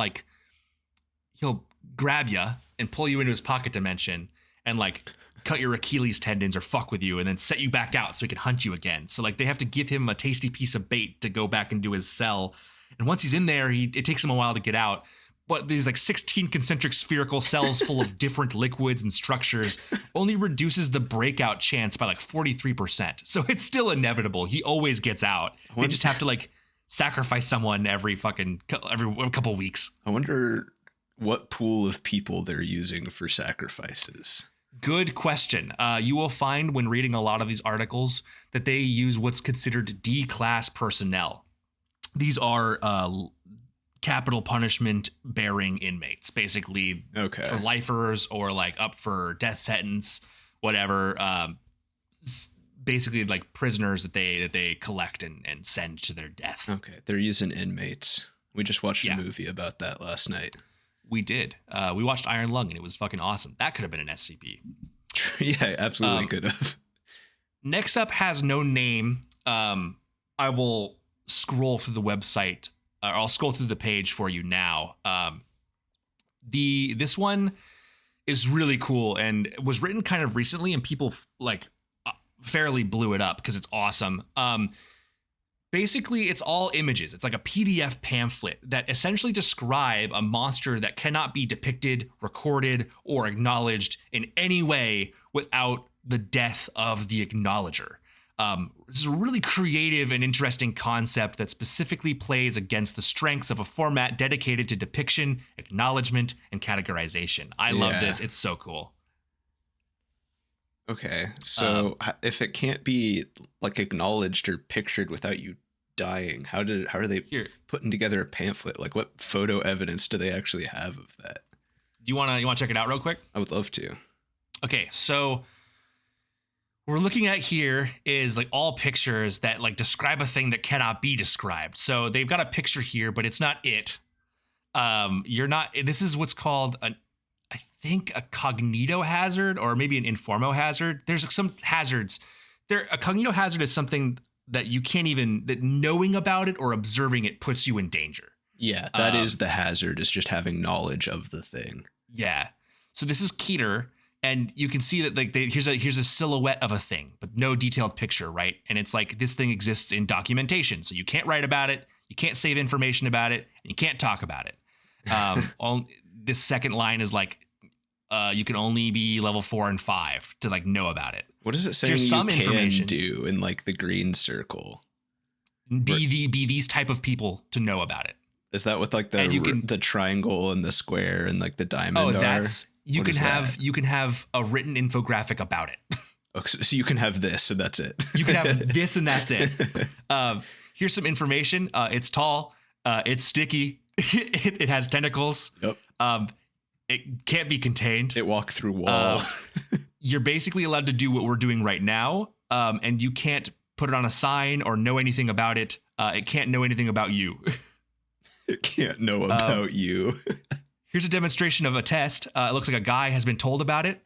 grab you and pull you into his pocket dimension and like cut your Achilles tendons or fuck with you and then set you back out so he can hunt you again. So like they have to give him a tasty piece of bait to go back into his cell. And once he's in there, it takes him a while to get out. But these like 16 concentric spherical cells full of different liquids and structures only reduces the breakout chance by like 43%. So it's still inevitable. He always gets out. They just have to like sacrifice someone every couple weeks. I wonder what pool of people they're using for sacrifices. Good question. You will find when reading a lot of these articles that they use what's considered D-class personnel. These are capital punishment bearing inmates, basically for lifers or like up for death sentence, whatever. Basically like prisoners that they collect and send to their death. Okay, they're using inmates. We just watched a movie about that last night. We did. We watched Iron Lung and it was fucking awesome. That could have been an SCP. Yeah, absolutely could have. Next up has no name. I will scroll through the website. I'll scroll through the page for you now. This one is really cool and was written kind of recently, and people like fairly blew it up because it's awesome. Basically, it's all images. It's like a PDF pamphlet that essentially describe a monster that cannot be depicted, recorded, or acknowledged in any way without the death of the acknowledger. This is a really creative and interesting concept that specifically plays against the strengths of a format dedicated to depiction, acknowledgement, and categorization. I love this. It's so cool. Okay, so if it can't be like acknowledged or pictured without you dying, how are they putting together a pamphlet? Like, what photo evidence do they actually have of that? You wanna check it out real quick? I would love to. Okay, so what we're looking at here is like all pictures that like describe a thing that cannot be described. So they've got a picture here, but it's not it. This is what's called I think a cognito hazard or maybe an informo hazard. There's some hazards. A cognito hazard is something that you can't even, that knowing about it or observing it puts you in danger. Yeah, that is the hazard, is just having knowledge of the thing. Yeah. So this is Keter, and you can see that like here's a silhouette of a thing, but no detailed picture, right? And it's like this thing exists in documentation, so you can't write about it, you can't save information about it, and you can't talk about it. This second line is like, you can only be level 4 and 5 to like know about it. What is it saying you can do in like the green circle? Be these type of people to know about it. Is that with like the triangle and the square and like the diamond? You can have a written infographic about it. Okay, so you can have this and that's it. You can have this and that's it. Here's some information. It's tall. It's sticky. It has tentacles. Yep. It can't be contained. It walked through walls. You're basically allowed to do what we're doing right now, and you can't put it on a sign or know anything about it. It can't know anything about you. It can't know about you. Here's a demonstration of a test. It looks like a guy has been told about it.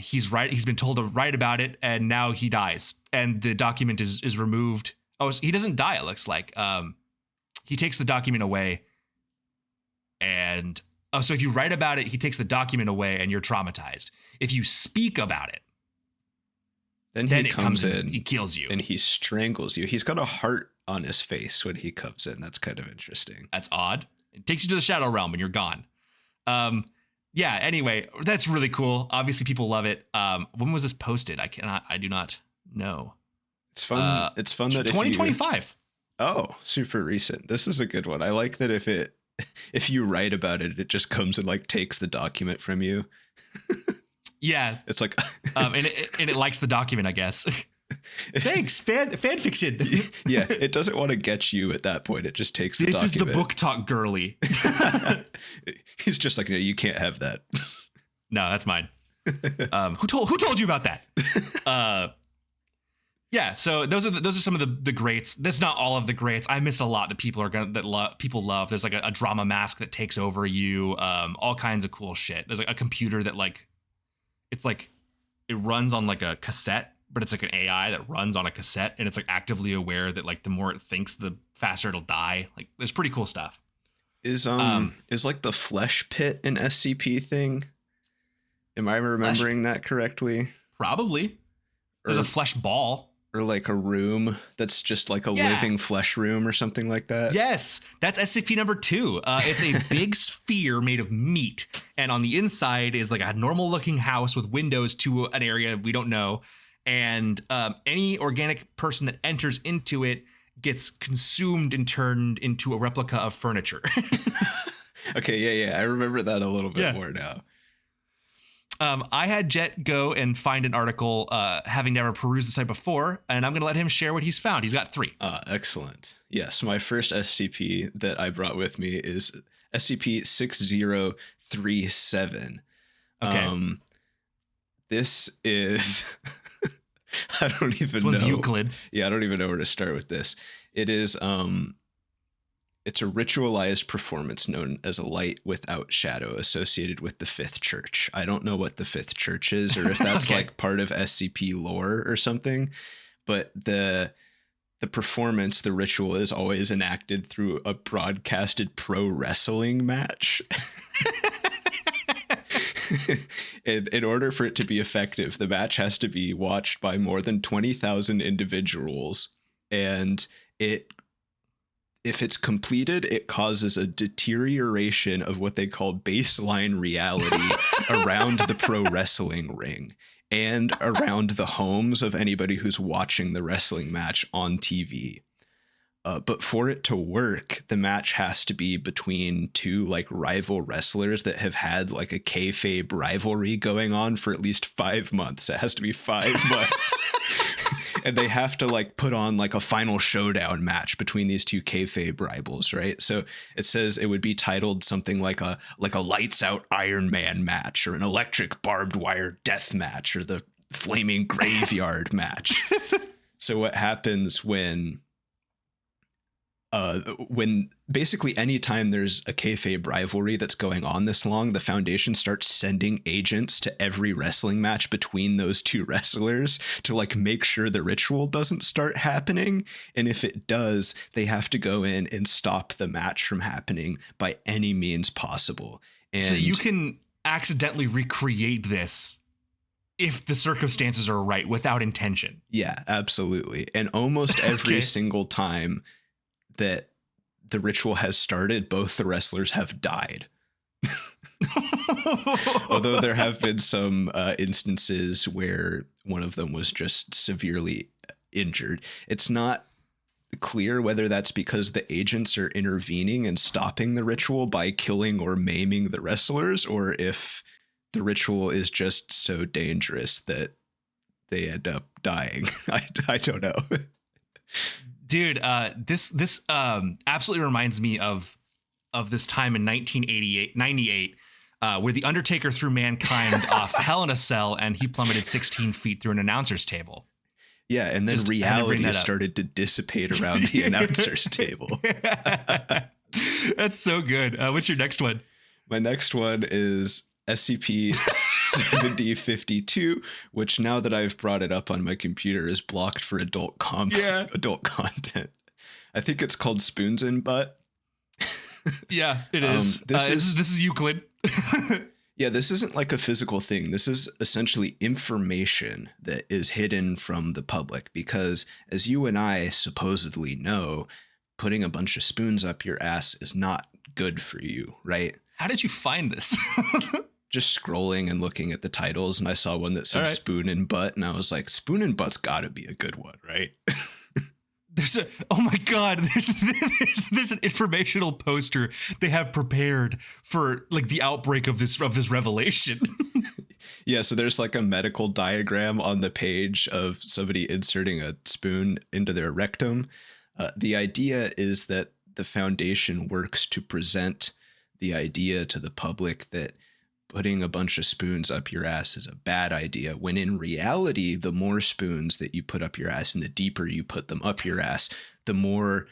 He's been told to write about it, and now he dies. And the document is removed. Oh, he doesn't die, it looks like. He takes the document away and so if you write about it, he takes the document away and you're traumatized. If you speak about it, then it comes in, he kills you. And he strangles you. He's got a heart on his face when he comes in. That's kind of interesting. That's odd. It takes you to the Shadow Realm and you're gone. Yeah, anyway, that's really cool. Obviously people love it. When was this posted? I do not know. It's fun. It's fun that 2025. Oh, super recent. This is a good one. I like that if you write about it, it just comes and like takes the document from you. Yeah. It's like and it likes the document, I guess. Thanks, fan fiction. Yeah, it doesn't want to get you at that point. It just takes the document. This is the book talk girly. He's just like, no, you can't have that. No, that's mine. Who told you about that? Yeah, so those are some of the greats. That's not all of the greats. I miss a lot that people love. There's like a drama mask that takes over you. All kinds of cool shit. There's like a computer that it runs on like a cassette, but it's like an AI that runs on a cassette, and it's like actively aware that like the more it thinks, the faster it'll die. Like there's pretty cool stuff. Is like the flesh pit an SCP thing? Am I remembering that correctly? Probably. There's a flesh ball. Or like a room that's just like a living flesh room or something like that. Yes, that's SCP number 2. It's a big sphere made of meat. And on the inside is like a normal looking house with windows to an area we don't know. And any organic person that enters into it gets consumed and turned into a replica of furniture. Okay, yeah. I remember that a little bit more now. I had Jett go and find an article, having never perused the site before, and I'm going to let him share what he's found. He's got 3. Excellent. Yes, my first SCP that I brought with me is SCP-6037. Okay. This is... I don't even know. This one's Euclid. Yeah, I don't even know where to start with this. It is... It's a ritualized performance known as a light without shadow associated with the Fifth Church. I don't know what the Fifth Church is or if that's like part of SCP lore or something, but the performance, the ritual is always enacted through a broadcasted pro wrestling match. In order for it to be effective, the match has to be watched by more than 20,000 individuals, and if it's completed, it causes a deterioration of what they call baseline reality around the pro wrestling ring and around the homes of anybody who's watching the wrestling match on TV. But for it to work, the match has to be between 2 like rival wrestlers that have had like a kayfabe rivalry going on for at least 5 months. It has to be 5 months. And they have to like put on like a final showdown match between these 2 kayfabe rivals, right? So it says it would be titled something like a lights out Iron Man match, or an electric barbed wire death match, or the flaming graveyard match. So what happens when basically anytime there's a kayfabe rivalry that's going on this long, the Foundation starts sending agents to every wrestling match between those 2 wrestlers to like make sure the ritual doesn't start happening. And if it does, they have to go in and stop the match from happening by any means possible. And so you can accidentally recreate this if the circumstances are right without intention. Yeah, absolutely. And almost every single time that the ritual has started, both the wrestlers have died. Although there have been some instances where one of them was just severely injured. It's not clear whether that's because the agents are intervening and stopping the ritual by killing or maiming the wrestlers, or if the ritual is just so dangerous that they end up dying. I don't know. Dude, this absolutely reminds me of this time in 98, where the Undertaker threw Mankind off Hell in a Cell, and he plummeted 16 feet through an announcer's table. Yeah, and then reality started to dissipate around the announcer's table. That's so good. What's your next one? My next one is SCP 7052, which now that I've brought it up on my computer is blocked for adult content. I think it's called Spoons in Butt. Yeah, it is. This is Euclid. Yeah, this isn't like a physical thing. This is essentially information that is hidden from the public because, as you and I supposedly know, putting a bunch of spoons up your ass is not good for you, right? How did you find this? Just scrolling and looking at the titles, and I saw one that said Spoon in Butt, and I was like, Spoon in Butt's gotta be a good one, right? Oh my God, there's an informational poster they have prepared for like the outbreak of this revelation. Yeah, so there's like a medical diagram on the page of somebody inserting a spoon into their rectum. The idea is that the foundation works to present the idea to the public that putting a bunch of spoons up your ass is a bad idea, when in reality, the more spoons that you put up your ass and the deeper you put them up your ass, the more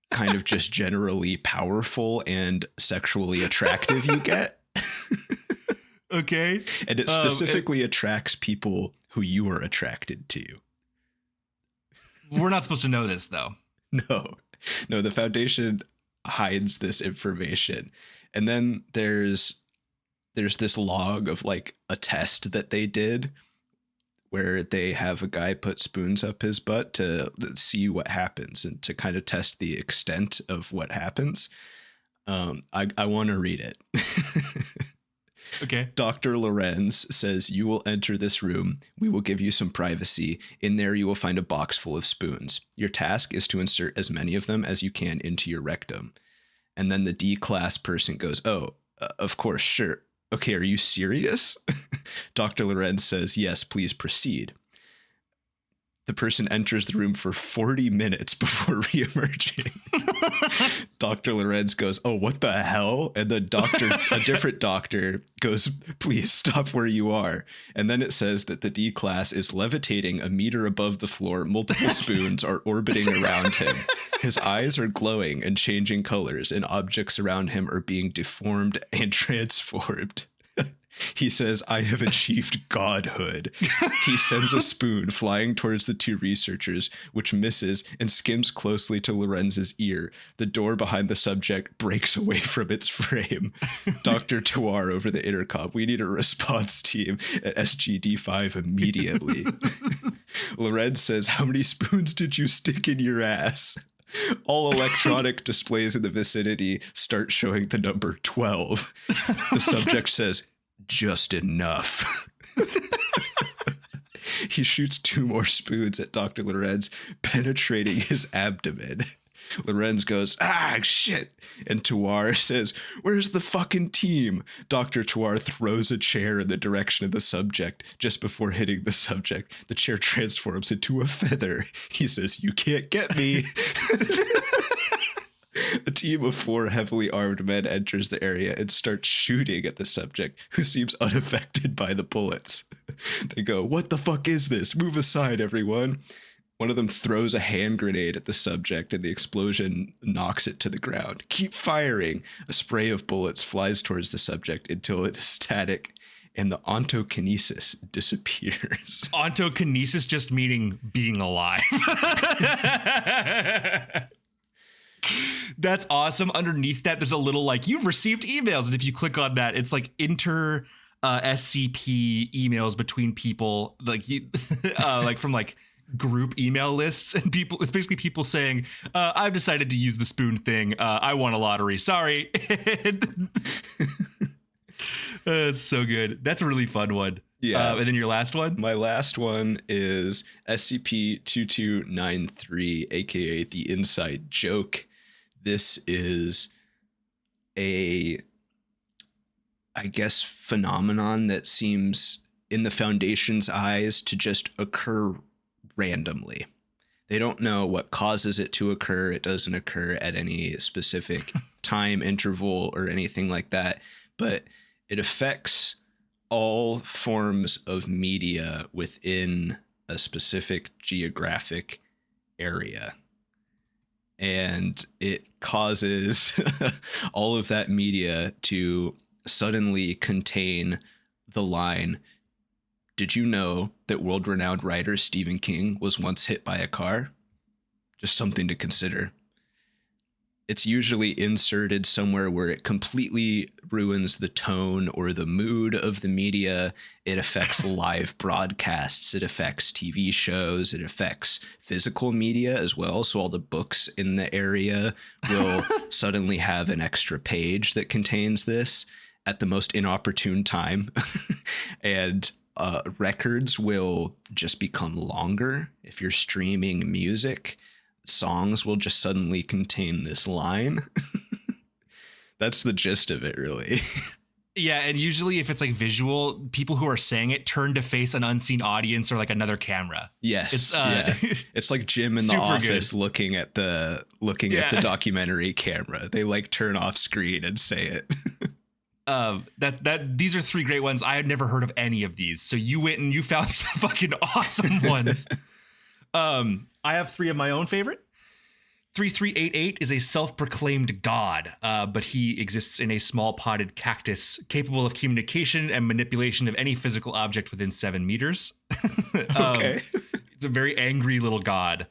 kind of just generally powerful and sexually attractive you get. Okay. And it specifically attracts people who you are attracted to. We're not supposed to know this, though. No, the foundation hides this information. And then there's this log of like a test that they did where they have a guy put spoons up his butt to see what happens and to kind of test the extent of what happens. I want to read it. Okay. Dr. Lorenz says, "You will enter this room. We will give you some privacy. In there, you will find a box full of spoons. Your task is to insert as many of them as you can into your rectum." And then the D-class person goes, "Oh, of course, sure. Okay, are you serious?" Dr. Lorenz says, "Yes, please proceed." The person enters the room for 40 minutes before reemerging. Dr. Lorenz goes, "Oh, what the hell?" And then a different doctor goes, "Please stop where you are." And then it says that the D class is levitating a meter above the floor. Multiple spoons are orbiting around him. His eyes are glowing and changing colors, and objects around him are being deformed and transformed. He says, "I have achieved godhood." He sends a spoon flying towards the two researchers, which misses and skims closely to Lorenz's ear. The door behind the subject breaks away from its frame. Dr. Tuar over the intercom, "We need a response team at SGD5 immediately." Lorenz says, "How many spoons did you stick in your ass?" All electronic displays in the vicinity start showing the number 12. The subject says, "Just enough." He shoots 2 more spoons at Dr. Lorenz, penetrating his abdomen. Lorenz goes, "Ah, shit." And Tuar says, "Where's the fucking team?" Dr. Tuar throws a chair in the direction of the subject. Just before hitting the subject, the chair transforms into a feather. He says, "You can't get me." A team of 4 heavily armed men enters the area and starts shooting at the subject, who seems unaffected by the bullets. They go, "What the fuck is this? Move aside, everyone." One of them throws a hand grenade at the subject, and the explosion knocks it to the ground. "Keep firing." A spray of bullets flies towards the subject until it is static, and the ontokinesis disappears. Ontokinesis just meaning being alive. That's awesome. Underneath that, there's a little like, "You've received emails." And if you click on that, it's like SCP emails between people, like like from like group email lists, and people. It's basically people saying, "I've decided to use the spoon thing. I won a lottery. Sorry." It's so good. That's a really fun one. Yeah. And then your last one? My last one is SCP-2293, aka the Inside Joke. This is I guess, phenomenon that seems, in the Foundation's eyes, to just occur randomly. They don't know what causes it to occur. It doesn't occur at any specific time interval or anything like that, but it affects all forms of media within a specific geographic area. And it causes all of that media to suddenly contain the line, "Did you know that world-renowned writer Stephen King was once hit by a car?" Just something to consider. It's usually inserted somewhere where it completely ruins the tone or the mood of the media. It affects live broadcasts. It affects TV shows. It affects physical media as well. So all the books in the area will suddenly have an extra page that contains this at the most inopportune time. And records will just become longer. If you're streaming music, songs will just suddenly contain this line. That's the gist of it, really. Yeah, and usually if it's like visual, people who are saying it turn to face an unseen audience or like another camera. Yes, it's it's like Jim in the office looking at the documentary camera. They like turn off screen and say it. These are three great ones. I had never heard of any of these, so you went and you found some fucking awesome ones. I have three of my own favorite. 3388 is a self-proclaimed god, but he exists in a small potted cactus capable of communication and manipulation of any physical object within 7 meters. Okay. It's a very angry little god.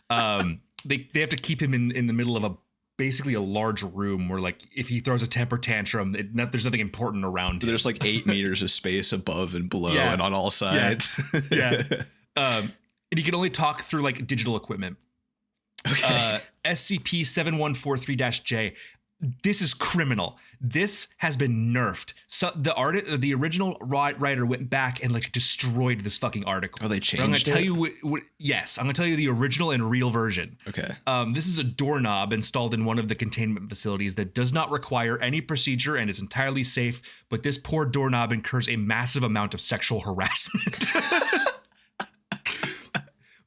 They have to keep him in the middle of basically a large room where, like, if he throws a temper tantrum, there's nothing important around him. There's like 8 meters of space above and below and on all sides. Yeah. And he can only talk through like digital equipment. Okay. SCP-7143-J. This is criminal. This has been nerfed. So the original writer went back and like destroyed this fucking article. Oh, they changed it? I'm going to tell you yes, I'm going to tell you the original and real version. Okay. This is a doorknob installed in one of the containment facilities that does not require any procedure and is entirely safe, but this poor doorknob incurs a massive amount of sexual harassment.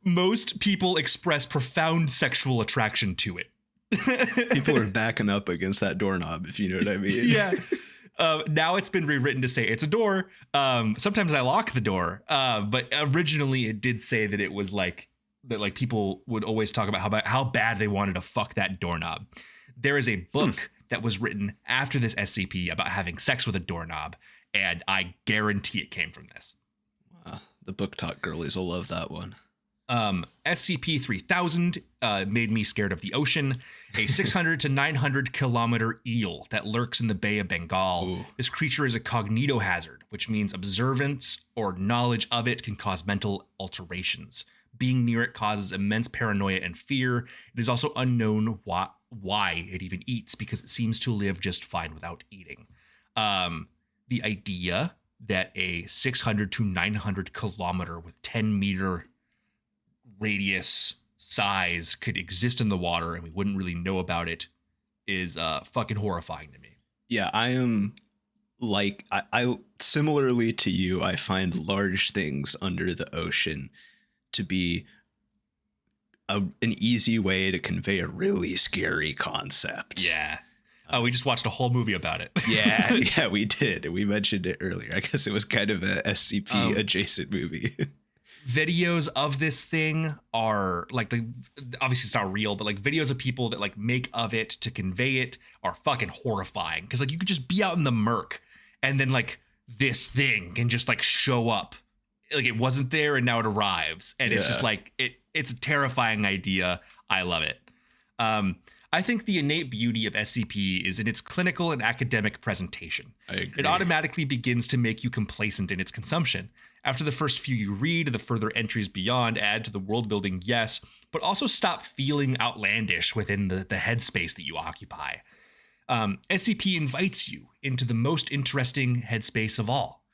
Most people express profound sexual attraction to it. People are backing up against that doorknob, if you know what I mean. Yeah. Now it's been rewritten to say it's a door. Sometimes I lock the door. But originally it did say that it was like that, like people would always talk about how bad they wanted to fuck that doorknob. There is a book that was written after this SCP about having sex with a doorknob, and I guarantee it came from this. Wow. The book talk girlies will love that one. SCP-3000 made me scared of the ocean. A 600 to 900 kilometer eel that lurks in the Bay of Bengal. Ooh. This creature is a cognitohazard, which means observance or knowledge of it can cause mental alterations. Being near it causes immense paranoia and fear. It is also unknown why it even eats, because it seems to live just fine without eating. The idea that a 600 to 900 kilometer with 10-meter radius size could exist in the water and we wouldn't really know about it is fucking horrifying to me. Yeah, I am like, I similarly to you, I find large things under the ocean to be an easy way to convey a really scary concept. Yeah. Oh, we just watched a whole movie about it. Yeah, we did. We mentioned it earlier. I guess it was kind of a SCP adjacent movie. Videos of this thing are like obviously it's not real, but like videos of people that like make of it to convey it are fucking horrifying. Because like you could just be out in the murk and then like this thing can just like show up, like it wasn't there and now it arrives, and it's just like it's a terrifying idea. I love it. I think the innate beauty of SCP is in its clinical and academic presentation. I agree. It automatically begins to make you complacent in its consumption. After the first few you read, the further entries beyond add to the world building, yes, but also stop feeling outlandish within the headspace that you occupy. SCP invites you into the most interesting headspace of all,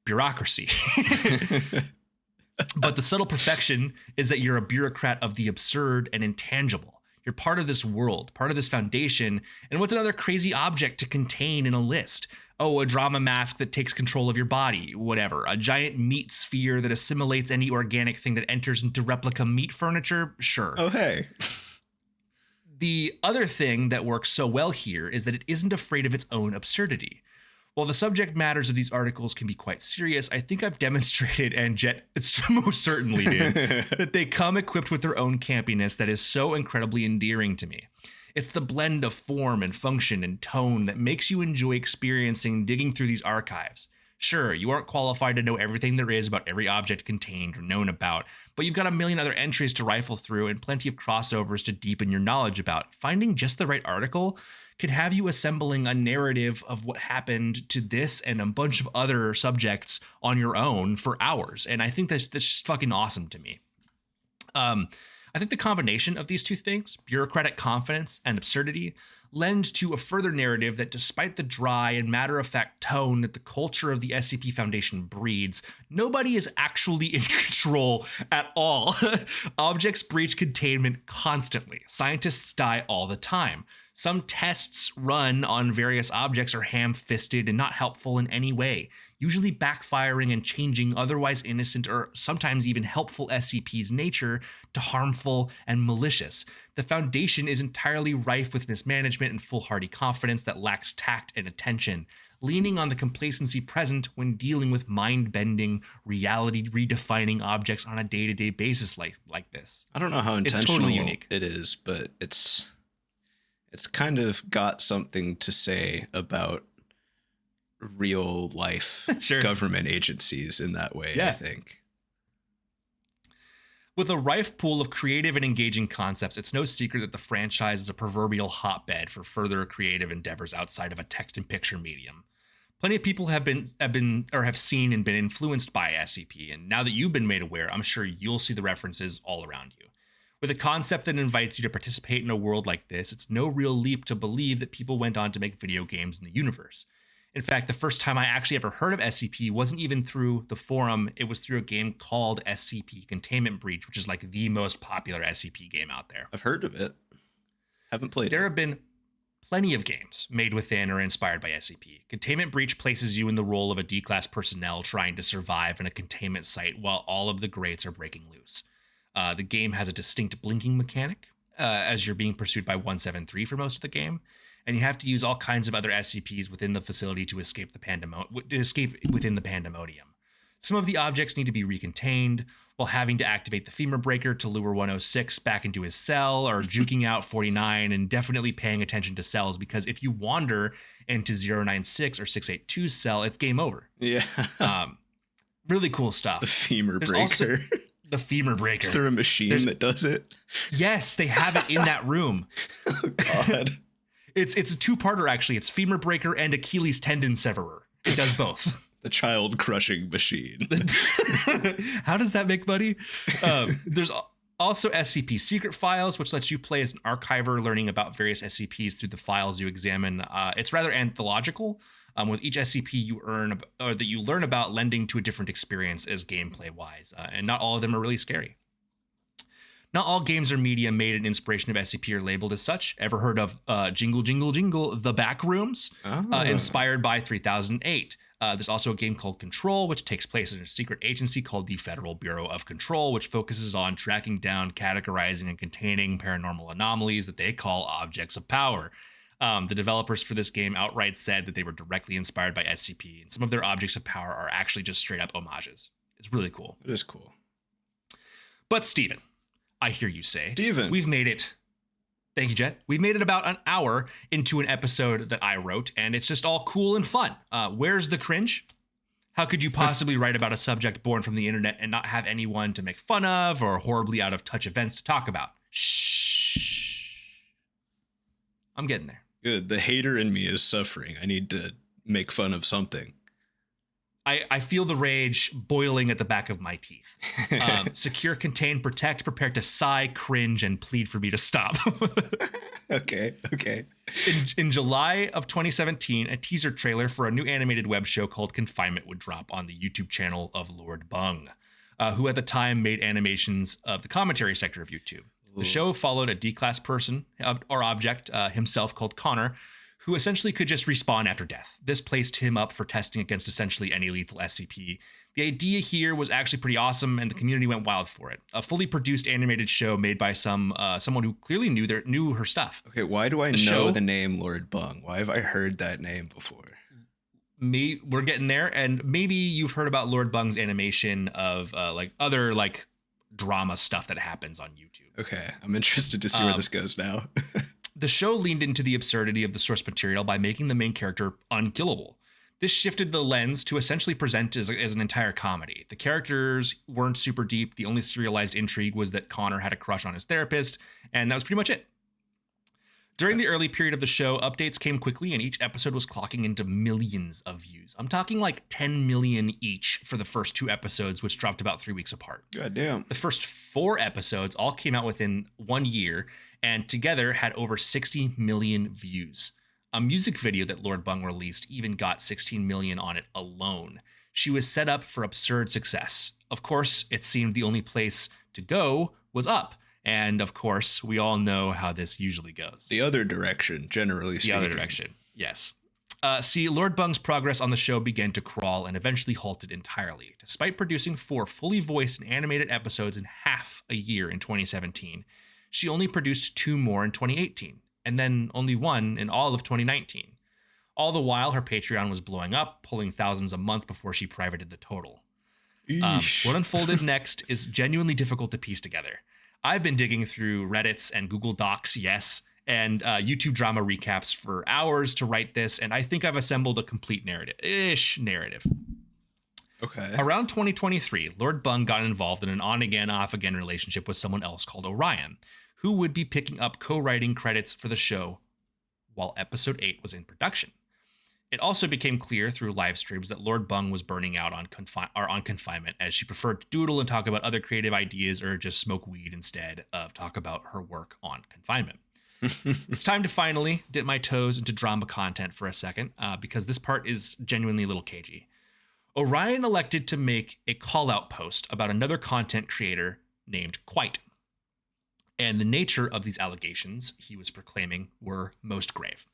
bureaucracy. But the subtle perfection is that you're a bureaucrat of the absurd and intangible. You're part of this world, part of this foundation, and what's another crazy object to contain in a list? Oh, a drama mask that takes control of your body, whatever. A giant meat sphere that assimilates any organic thing that enters into replica meat furniture? Sure. Oh, hey. The other thing that works so well here is that it isn't afraid of its own absurdity. While the subject matters of these articles can be quite serious, I think I've demonstrated, and Jett most certainly did, that they come equipped with their own campiness that is so incredibly endearing to me. It's the blend of form and function and tone that makes you enjoy experiencing digging through these archives. Sure, you aren't qualified to know everything there is about every object contained or known about, but you've got a million other entries to rifle through and plenty of crossovers to deepen your knowledge about. Finding just the right article can have you assembling a narrative of what happened to this and a bunch of other subjects on your own for hours. And I think that's just fucking awesome to me. I think the combination of these two things, bureaucratic confidence and absurdity, lend to a further narrative that despite the dry and matter-of-fact tone that the culture of the SCP Foundation breeds, nobody is actually in control at all. Objects breach containment constantly. Scientists die all the time. Some tests run on various objects are ham-fisted and not helpful in any way, usually backfiring and changing otherwise innocent or sometimes even helpful SCP's nature to harmful and malicious. The Foundation is entirely rife with mismanagement and foolhardy confidence that lacks tact and attention, leaning on the complacency present when dealing with mind-bending, reality-redefining objects on a day-to-day basis like this. I don't know how intentional it's totally unique. It is, but it's kind of got something to say about real life Sure. government agencies in that way, Yeah. I think. With a rife pool of creative and engaging concepts, it's no secret that the franchise is a proverbial hotbed for further creative endeavors outside of a text and picture medium. Plenty of people have seen and been influenced by SCP, and now that you've been made aware, I'm sure you'll see the references all around you. With a concept that invites you to participate in a world like this, it's no real leap to believe that people went on to make video games in the universe. In fact, the first time I actually ever heard of SCP wasn't even through the forum. It was through a game called SCP Containment Breach, which is like the most popular SCP game out there. I've heard of it. Haven't played There it. have been plenty of games made within or inspired by SCP. Containment Breach places you in the role of a D-class personnel trying to survive in a containment site while all of the greats are breaking loose. The game has a distinct blinking mechanic, as you're being pursued by 173 for most of the game, and you have to use all kinds of other SCPs within the facility to escape within the pandemonium. Some of the objects need to be recontained, while having to activate the femur breaker to lure 106 back into his cell, or juking out 49, and definitely paying attention to cells, because if you wander into 096 or 682's cell, it's game over. Yeah. Really cool stuff. The femur There's breaker. also the femur breaker. Is there a machine that does it? Yes, they have it in that room. Oh, God. It's a two-parter, actually. It's femur breaker and Achilles tendon severer. It does both. The child crushing machine. How does that make money? There's also SCP secret files, which lets you play as an archiver, learning about various SCPs through the files you examine. It's rather anthological. With each SCP you learn about lending to a different experience as gameplay-wise, and not all of them are really scary. Not all games or media made an inspiration of SCP are labeled as such. Ever heard of Jingle Jingle Jingle, The Back Rooms? Inspired by 3008. There's also a game called Control, which takes place in a secret agency called the Federal Bureau of Control, which focuses on tracking down, categorizing, and containing paranormal anomalies that they call objects of power. The developers for this game outright said that they were directly inspired by SCP, and some of their objects of power are actually just straight up homages. It's really cool. It is cool. But Steven, I hear you say, Steven. We've made it. Thank you, Jett. We've made it about an hour into an episode that I wrote, and it's just all cool and fun. Where's the cringe? How could you possibly write about a subject born from the internet and not have anyone to make fun of or horribly out of touch events to talk about? Shh. I'm getting there. Good. The hater in me is suffering. I need to make fun of something. I feel the rage boiling at the back of my teeth. Secure, contain, protect, prepare to sigh, cringe, and plead for me to stop. Okay. In July of 2017, a teaser trailer for a new animated web show called Confinement would drop on the YouTube channel of Lord Bung, who at the time made animations of the commentary sector of YouTube. The show followed a D-class person or object, himself called Connor, who essentially could just respawn after death. This placed him up for testing against essentially any lethal SCP. The idea here was actually pretty awesome, and the community went wild for it. A fully produced animated show made by someone who clearly knew her stuff. Okay, why do I know the name Lord Bung? Why have I heard that name before? We're getting there, and maybe you've heard about Lord Bung's animation of other drama stuff that happens on YouTube. Okay, I'm interested to see where this goes now. The show leaned into the absurdity of the source material by making the main character unkillable. This shifted the lens to essentially present as an entire comedy. The characters weren't super deep. The only serialized intrigue was that Connor had a crush on his therapist, and that was pretty much it. During the early period of the show, updates came quickly, and each episode was clocking into millions of views. I'm talking like 10 million each for the first 2 episodes, which dropped about 3 weeks apart. Goddamn. The first 4 episodes all came out within 1 year, and together had over 60 million views. A music video that Lord Bung released even got 16 million on it alone. She was set up for absurd success. Of course, it seemed the only place to go was up. And of course, we all know how this usually goes. The other direction, generally speaking. The other direction, yes. See, Lord Bung's progress on the show began to crawl and eventually halted entirely. Despite producing 4 fully voiced and animated episodes in half a year in 2017, she only produced 2 more in 2018, and then only 1 in all of 2019. All the while, her Patreon was blowing up, pulling thousands a month before she privated the total. What unfolded next is genuinely difficult to piece together. I've been digging through Reddits and Google Docs, yes, and YouTube drama recaps for hours to write this, and I think I've assembled a complete narrative. Okay. Around 2023, Lord Bung got involved in an on-again, off-again relationship with someone else called Orion, who would be picking up co-writing credits for the show while episode 8 was in production. It also became clear through live streams that Lord Bung was burning out on confinement, as she preferred to doodle and talk about other creative ideas or just smoke weed instead of talk about her work on confinement. It's time to finally dip my toes into drama content for a second, because this part is genuinely a little cagey. Orion elected to make a call-out post about another content creator named Quite. And the nature of these allegations he was proclaiming were most grave.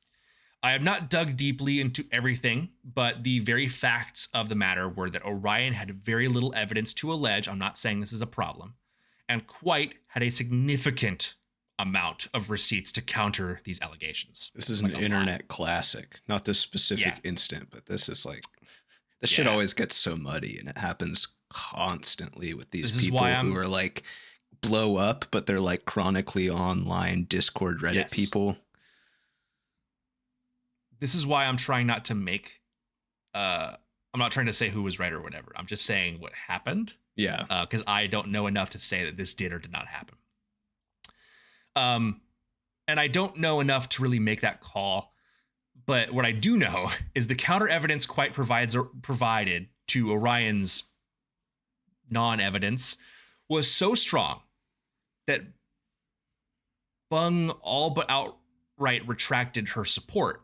I have not dug deeply into everything, but the very facts of the matter were that Orion had very little evidence to allege. I'm not saying this is a problem. And Quite had a significant amount of receipts to counter these allegations. This is an internet classic. Not this specific instant, but this is like, this shit always gets so muddy, and it happens constantly with these people who are like blow up, but they're like chronically online Discord Reddit people. This is why I'm trying not to make, I'm not trying to say who was right or whatever. I'm just saying what happened. Yeah. Because I don't know enough to say that this did or did not happen. And I don't know enough to really make that call. But what I do know is the counter evidence Quite provided to Orion's non-evidence was so strong that Bung all but outright retracted her support.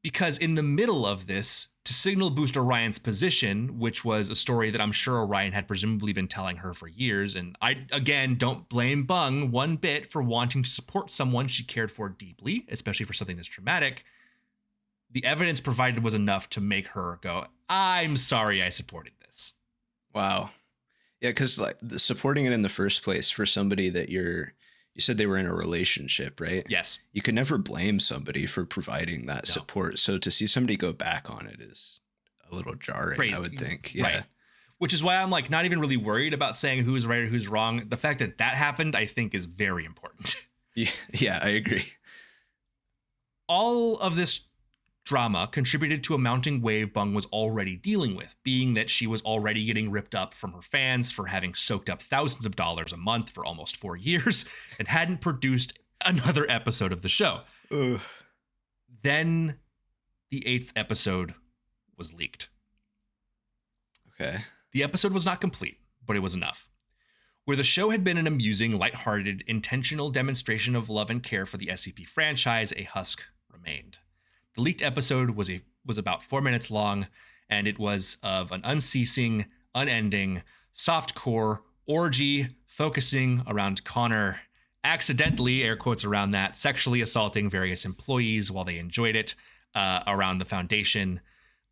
Because in the middle of this, to signal boost Orion's position, which was a story that I'm sure Orion had presumably been telling her for years, and I, again, don't blame Bung one bit for wanting to support someone she cared for deeply, especially for something this traumatic, the evidence provided was enough to make her go, I'm sorry I supported this. Wow. Yeah, because like supporting it in the first place for somebody that you said they were in a relationship, right? Yes. You could never blame somebody for providing that support. So to see somebody go back on it is a little jarring, crazy. I would think. Yeah. Right. Which is why I'm like not even really worried about saying who's right or who's wrong. The fact that that happened, I think, is very important. Yeah, I agree. All of this drama contributed to a mounting wave Bung was already dealing with, being that she was already getting ripped up from her fans for having soaked up thousands of dollars a month for almost 4 years and hadn't produced another episode of the show. Ugh. Then the 8th episode was leaked. Okay. The episode was not complete, but it was enough. Where the show had been an amusing, lighthearted, intentional demonstration of love and care for the SCP franchise, a husk remained. The leaked episode was about 4 minutes long, and it was of an unceasing, unending, softcore orgy focusing around Connor accidentally, air quotes around that, sexually assaulting various employees while they enjoyed it around the Foundation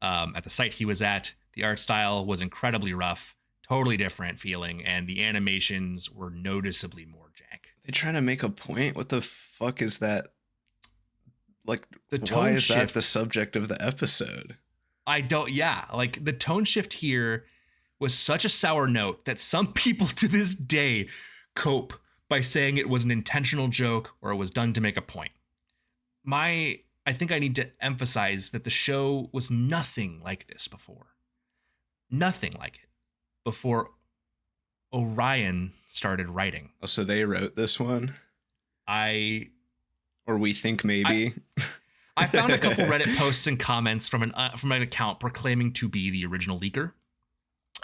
at the site he was at. The art style was incredibly rough, totally different feeling, and the animations were noticeably more jank. They trying to make a point? What the fuck is that? Like, why is that the subject of the episode? Like the tone shift here was such a sour note that some people to this day cope by saying it was an intentional joke or it was done to make a point. My I think I need to emphasize that the show was nothing like this before. Nothing like it before Orion started writing. Oh, so they wrote this one? Or we think maybe. I found a couple Reddit posts and comments from an account proclaiming to be the original leaker.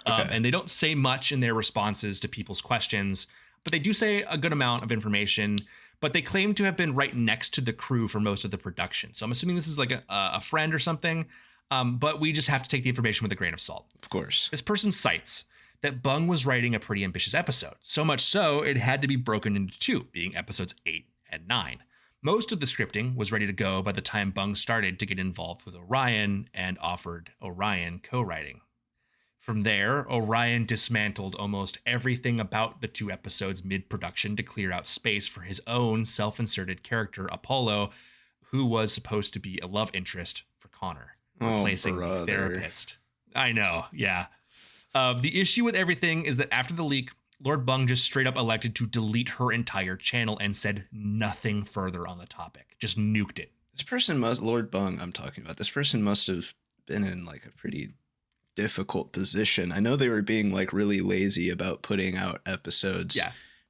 Okay. And they don't say much in their responses to people's questions, but they do say a good amount of information. But they claim to have been right next to the crew for most of the production. So I'm assuming this is like a friend or something. But we just have to take the information with a grain of salt. Of course. This person cites that Bung was writing a pretty ambitious episode. So much so, it had to be broken into two, being episodes 8 and 9. Most of the scripting was ready to go by the time Bung started to get involved with Orion and offered Orion co-writing. From there, Orion dismantled almost everything about the 2 episodes mid-production to clear out space for his own self-inserted character, Apollo, who was supposed to be a love interest for Connor, replacing the therapist. I know, yeah. The issue with everything is that after the leak, Lord Bung just straight up elected to delete her entire channel and said nothing further on the topic. Just nuked it. This person Lord Bung I'm talking about, this person must have been in like a pretty difficult position. I know they were being like really lazy about putting out episodes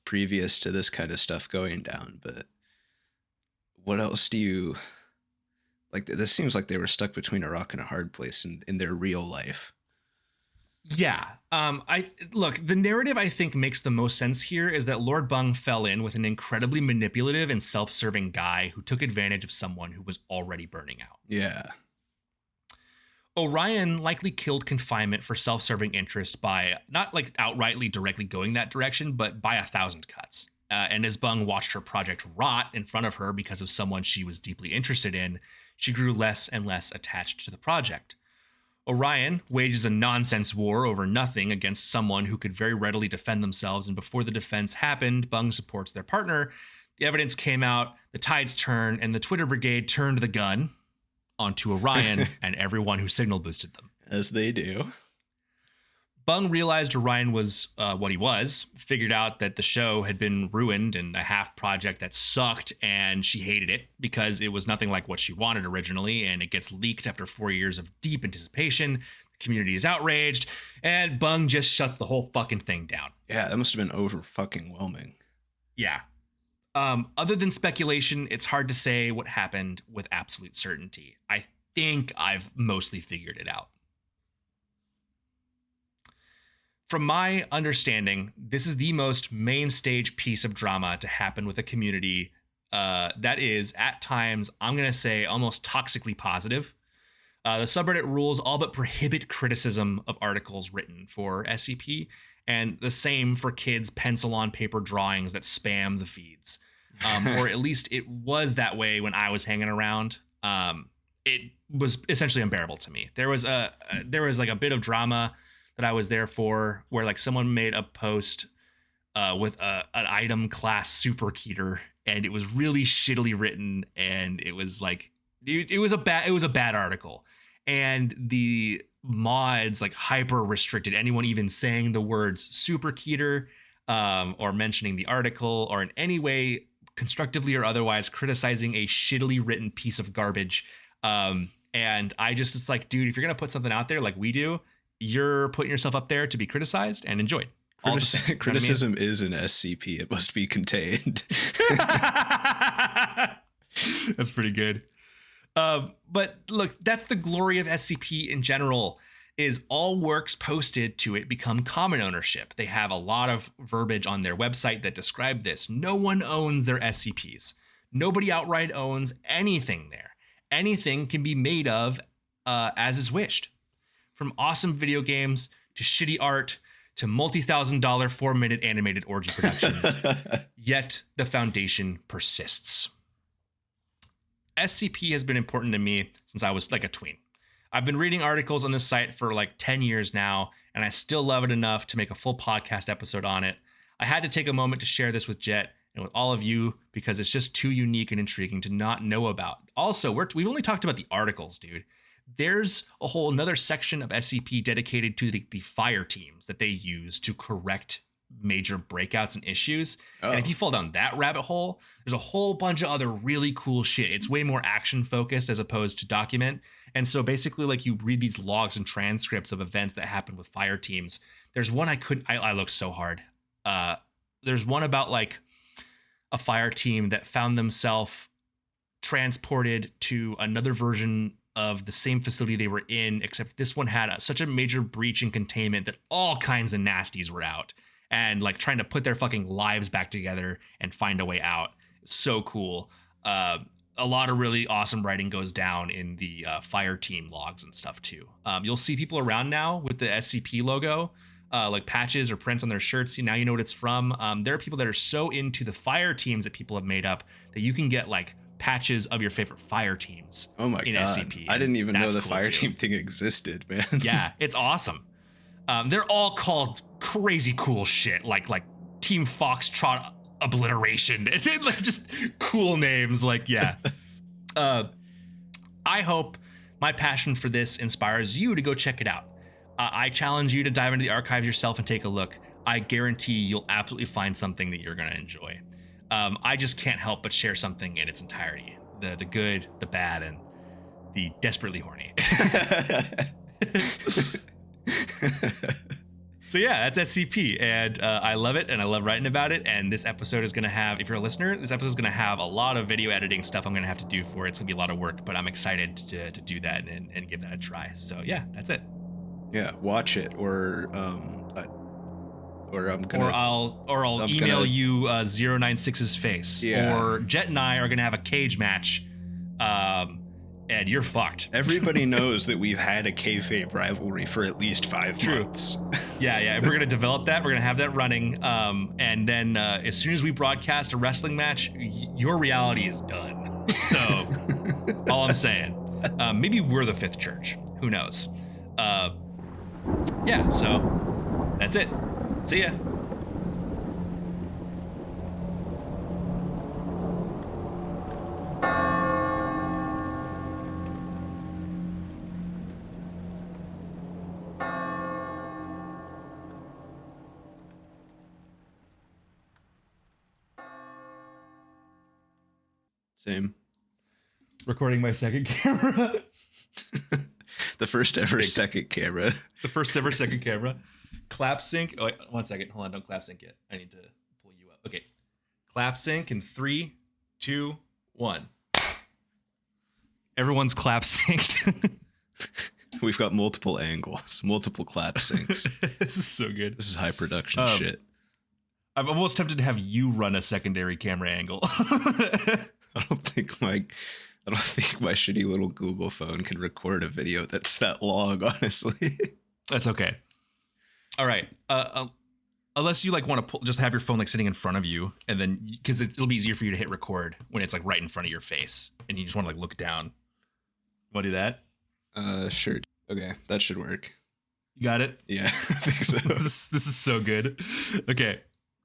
previous to this kind of stuff going down, but what else do you like? This seems like they were stuck between a rock and a hard place in their real life. Yeah. The narrative I think makes the most sense here is that Lord Bung fell in with an incredibly manipulative and self-serving guy who took advantage of someone who was already burning out. Yeah. Orion likely killed confinement for self-serving interest by not like outrightly directly going that direction, but by 1,000 cuts. And as Bung watched her project rot in front of her because of someone she was deeply interested in, she grew less and less attached to the project. Orion wages a nonsense war over nothing against someone who could very readily defend themselves, and before the defense happened, Bung supports their partner. The evidence came out, the tides turned, and the Twitter brigade turned the gun onto Orion and everyone who signal boosted them. As they do. Bung realized Orion was what he was, figured out that the show had been ruined and a half project that sucked, and she hated it because it was nothing like what she wanted originally, and it gets leaked after 4 years of deep anticipation. The community is outraged, and Bung just shuts the whole fucking thing down. Yeah, that must have been over fucking whelming. Yeah. Other than speculation, it's hard to say what happened with absolute certainty. I think I've mostly figured it out. From my understanding, this is the most main stage piece of drama to happen with a community that is, at times, I'm going to say, almost toxically positive. The subreddit rules all but prohibit criticism of articles written for SCP, and the same for kids' pencil-on-paper drawings that spam the feeds. Or at least it was that way when I was hanging around. It was essentially unbearable to me. There was like a bit of drama that I was there for, where like someone made a post with an item class super keter, and it was really shittily written, and it was like it was a bad article, and the mods like hyper restricted anyone even saying the words super keter or mentioning the article or in any way constructively or otherwise criticizing a shittily written piece of garbage. And it's like, dude, if you're gonna put something out there like we do, you're putting yourself up there to be criticized and enjoyed. Criticism is an SCP. It must be contained. That's pretty good. But look, that's the glory of SCP in general, is all works posted to it become common ownership. They have a lot of verbiage on their website that describe this. No one owns their SCPs. Nobody outright owns anything there. Anything can be made of as is wished. From awesome video games to shitty art to multi-$1,000 4-minute animated orgy productions. Yet the foundation persists. SCP has been important to me since I was like a tween. I've been reading articles on this site for like 10 years now, and I still love it enough to make a full podcast episode on it. I had to take a moment to share this with Jett and with all of you because it's just too unique and intriguing to not know about. Also, we've only talked about the articles, dude. There's a whole another section of SCP dedicated to the fire teams that they use to correct major breakouts and issues. Oh. And if you fall down that rabbit hole, there's a whole bunch of other really cool shit. It's way more action focused as opposed to document. And so basically, like, you read these logs and transcripts of events that happen with fire teams. There's one I looked so hard. There's one about like a fire team that found themselves transported to another version of the same facility they were in, except this one had such a major breach in containment that all kinds of nasties were out and like trying to put their fucking lives back together and find a way out. So cool. A lot of really awesome writing goes down in the fire team logs and stuff too. You'll see people around now with the SCP logo, like patches or prints on their shirts. Now you know what it's from. There are people that are so into the fire teams that people have made up that you can get like patches of your favorite fire teams. Oh my in god! SCP. I didn't even know the cool fire too. team thing existed, man. Yeah, it's awesome. They're all called crazy cool shit, like Team Foxtrot Obliteration. It's like just cool names. Like, yeah. I hope my passion for this inspires you to go check it out. I challenge you to dive into the archives yourself and take a look. I guarantee you'll absolutely find something that you're going to enjoy. I just can't help but share something in its entirety. The good, the bad, and the desperately horny. So yeah, that's SCP, and I love it, and I love writing about it. And this episode is gonna have, if you're a listener, this episode is gonna have a lot of video editing stuff I'm gonna have to do for it. It's gonna be a lot of work, but I'm excited to do that and give that a try. So yeah, that's it. Yeah, watch it, or I'm gonna, I'll email you 096's face. Yeah. Or Jett and I are gonna have a cage match, and you're fucked. Everybody knows that we've had a kayfabe rivalry for at least 5 months. Yeah. We're gonna develop that. We're gonna have that running, and then as soon as we broadcast a wrestling match, your reality is done. So, all I'm saying, maybe we're the fifth church. Who knows? Yeah. So that's it. See ya. Same. Recording my second camera. The first ever second camera. The first ever second camera. Clap sync. Oh, wait, 1 second. Hold on. Don't clap sync yet. I need to pull you up. Okay. Clap sync in 3, 2, 1. Everyone's clap synced. We've got multiple angles, multiple clap syncs. This is so good. This is high production shit. I'm almost tempted to have you run a secondary camera angle. I don't think my shitty little Google phone can record a video that's that long, honestly. That's okay. All right. Unless you like want to just have your phone like sitting in front of you, and then because it'll be easier for you to hit record when it's like right in front of your face, and you just want to like look down. Want to do that? Sure. Okay, that should work. You got it? Yeah, I think so. This is so good. Okay.